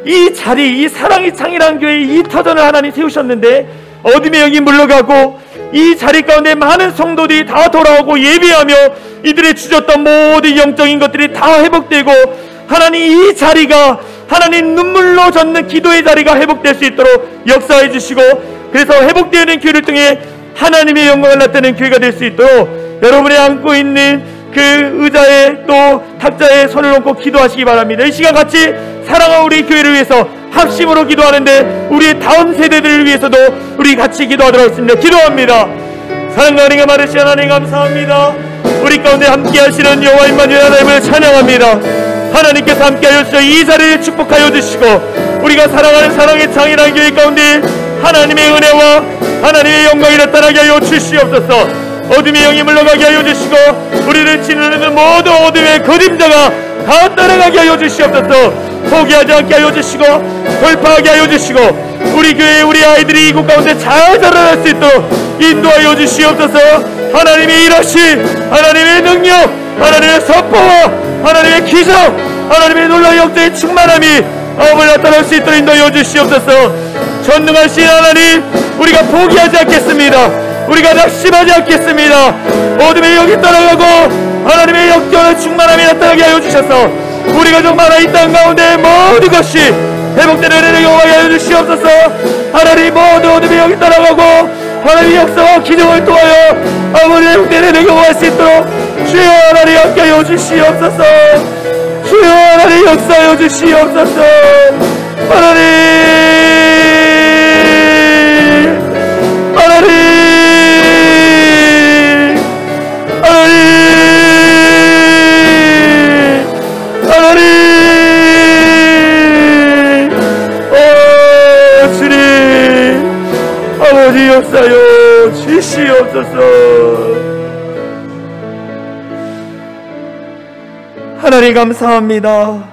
이 자리, 이 사랑의 창이라는 교회 이 터전을 하나님 세우셨는데 어둠의 영이 물러가고 이 자리 가운데 많은 성도들이 다 돌아오고 예배하며 이들의 주셨던 모든 영적인 것들이 다 회복되고 하나님 이 자리가 하나님 눈물로 젖는 기도의 자리가 회복될 수 있도록 역사해 주시고 그래서 회복되는 교회를 통해 하나님의 영광을 나타내는 교회가 될 수 있도록 여러분이 안고 있는 그 의자에 또 탁자에 손을 얹고 기도하시기 바랍니다. 이 시간 같이 사랑하는 우리 교회를 위해서 합심으로 기도하는데 우리의 다음 세대들을 위해서도 우리 같이 기도하도록 하겠습니다. 기도합니다. 사랑과 은혜가 많으신 하나님 감사합니다. 우리 가운데 함께 하시는 여호와 임마누엘 하나님을 찬양합니다. 하나님께서 함께 하여 주시고 이 자리를 축복하여 주시고 우리가 사랑하는 사랑의 창이라는 교회 가운데 하나님의 은혜와 하나님의 영광이 나타나게 하여 주시옵소서. 어둠의 영이 물러가게 하여 주시고 우리를 짓누르는 모든 어둠의 그림자가 다 떠나가게 하여 주시옵소서. 포기하지 않게 하여 주시고 돌파하게 하여 주시고 우리 교회 우리 아이들이 이곳 가운데 잘 자라날 수 있도록 인도하여 주시옵소서. 하나님의 일하신 하나님의 능력 하나님의 선포와 하나님의 기적 하나님의 놀라운 역사의 충만함이 마음을 나타낼 수 있도록 인도하여 주시옵소서. 전능하신 하나님 우리가 포기하지 않겠습니다. 우리가 낙심하지 않겠습니다. 어둠의 영이 떠나가고 하나님의 역전의 충만함이 나타나게 하여 주셔서 우리가 정말 이 땅 가운데 모든 것이 회복되는 은혜를 영광하게 하여 주시옵소서. 하나님 모든 어둠의 영이 떠나가고 하나님의 역사와 기적을 통하여 아버지 회복되는 은혜를 경험할 수 있도록 주여 하나님 함께 하여 주시옵소서. 주여 하나님 역사하여 주시옵소서. 아버지 역사여 주시옵소서. 하나님 감사합니다.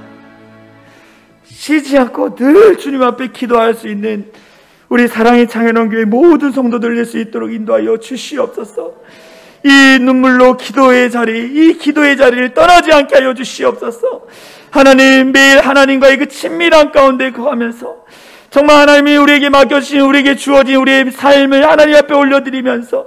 쉬지 않고 늘 주님 앞에 기도할 수 있는 우리 사랑의 창현원교회 모든 성도들 될 수 있도록 인도하여 주시옵소서. 이 눈물로 기도의 자리를 떠나지 않게 하여 주시옵소서. 하나님, 매일 하나님과의 그 친밀한 가운데 거하면서 정말 하나님이 우리에게 맡겨주신, 우리에게 주어진 우리의 삶을 하나님 앞에 올려드리면서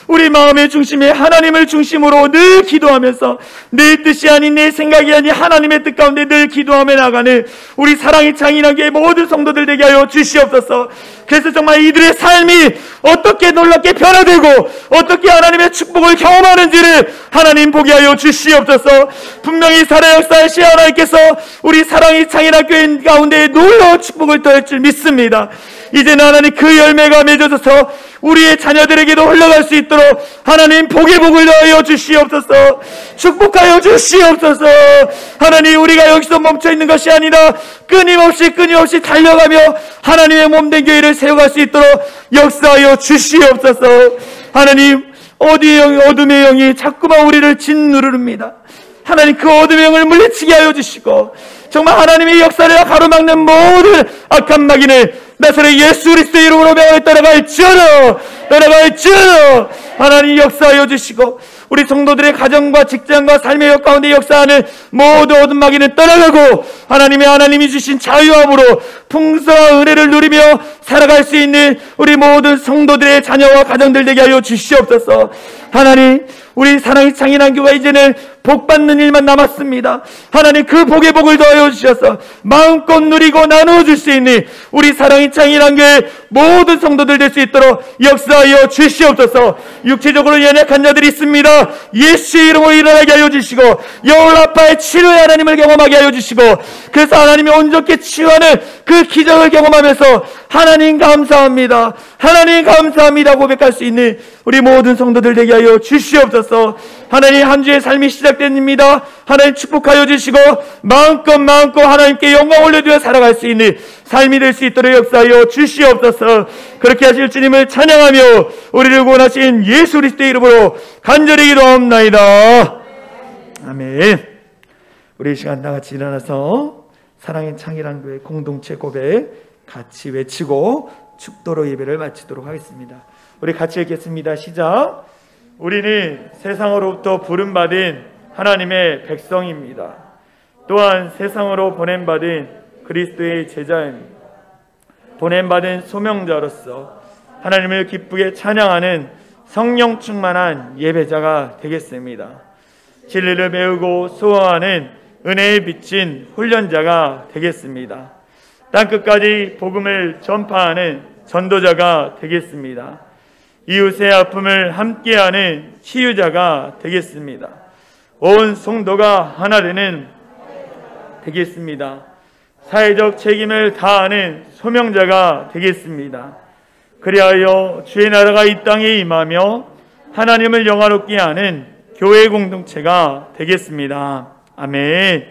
우리 마음의 중심에 하나님을 중심으로 늘 기도하면서 내 뜻이 아닌, 내 생각이 아닌 하나님의 뜻 가운데 늘 기도하며 나가는 우리 사랑의 창인하게 모든 성도들 되게 하여 주시옵소서. 그래서 정말 이들의 삶이 어떻게 놀랍게 변화되고 어떻게 하나님의 축복을 경험하는지를 하나님 보게 하여 주시옵소서. 분명히 살아 역사하신 하나님께서 우리 사랑의 창인학교회 가운데 놀라운 축복을 더할 줄 믿습니다. 이제는 하나님 그 열매가 맺어져서 우리의 자녀들에게도 흘러갈 수 있도록 하나님 복의 복을 더하여 주시옵소서. 축복하여 주시옵소서. 하나님, 우리가 여기서 멈춰있는 것이 아니라 끊임없이 달려가며 하나님의 몸된 교회를 세워갈 수 있도록 역사하여 주시옵소서. 하나님, 어둠의 영이 자꾸만 우리를 짓누릅니다. 하나님, 그 어둠의 영을 물리치게 하여 주시고 정말 하나님의 역사를 가로막는 모든 악한 마귀를 나사렛 예수 그리스도의 이름으로 명하여 떠나갈지어다. 하나님 역사하여 주시고 우리 성도들의 가정과 직장과 삶의 역 가운데 역사하는 모든 어둠 마귀는 떠나가고 하나님이 주신 자유함으로 풍성한 은혜를 누리며 살아갈 수 있는 우리 모든 성도들의 자녀와 가정들 되게 하여 주시옵소서. 하나님, 우리 사랑의 창인한교가 이제는 복받는 일만 남았습니다. 하나님, 그 복의 복을 더하여 주셔서 마음껏 누리고 나누어 줄 수 있는 우리 사랑의 창인한교회 모든 성도들 될 수 있도록 역사하여 주시옵소서. 육체적으로 연약한 자들이 있습니다. 예수의 이름으로 일어나게 하여 주시고 여호라파의 치료의 하나님을 경험하게 하여 주시고 그래서 하나님이 온전히 치유하는 그 기적을 경험하면서 하나님 감사합니다 고백할 수 있는 우리 모든 성도들 되게 하여 주시옵소서. 하나님, 한 주의 삶이 시작됩니다. 하나님 축복하여 주시고 마음껏 하나님께 영광 올려드려 살아갈 수 있는 삶이 될 수 있도록 역사하여 주시옵소서. 그렇게 하실 주님을 찬양하며 우리를 구원하신 예수 그리스도의 이름으로 간절히 기도합나이다. 아멘. 우리 이 시간 다같이 일어나서 사랑의 창일한교회 공동체 고백 같이 외치고 축도로 예배를 마치도록 하겠습니다. 우리 같이 읽겠습니다. 시작. 우리는 세상으로부터 부름받은 하나님의 백성입니다. 또한 세상으로 보냄받은 그리스도의 제자입니다. 보냄받은 소명자로서 하나님을 기쁘게 찬양하는 성령 충만한 예배자가 되겠습니다. 진리를 배우고 수호하는 은혜에 비친 훈련자가 되겠습니다. 땅끝까지 복음을 전파하는 전도자가 되겠습니다. 이웃의 아픔을 함께하는 치유자가 되겠습니다. 온 성도가 하나 되는 되겠습니다. 사회적 책임을 다하는 소명자가 되겠습니다. 그리하여 주의 나라가 이 땅에 임하며 하나님을 영화롭게 하는 교회 공동체가 되겠습니다. 아멘.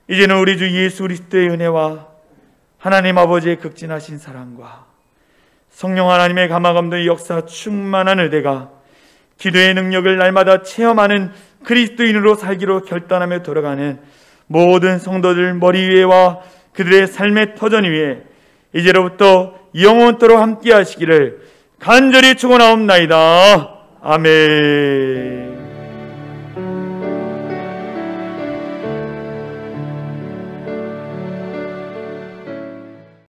이제는 우리 주 예수 그리스도의 은혜와 하나님 아버지의 극진하신 사랑과 성령 하나님의 감화감동의 역사 충만한 은혜가 기도의 능력을 날마다 체험하는 그리스도인으로 살기로 결단하며 돌아가는 모든 성도들 머리 위에와 그들의 삶의 터전 위에 이제로부터 영원토록 함께 하시기를 간절히 축원하옵나이다. 아멘.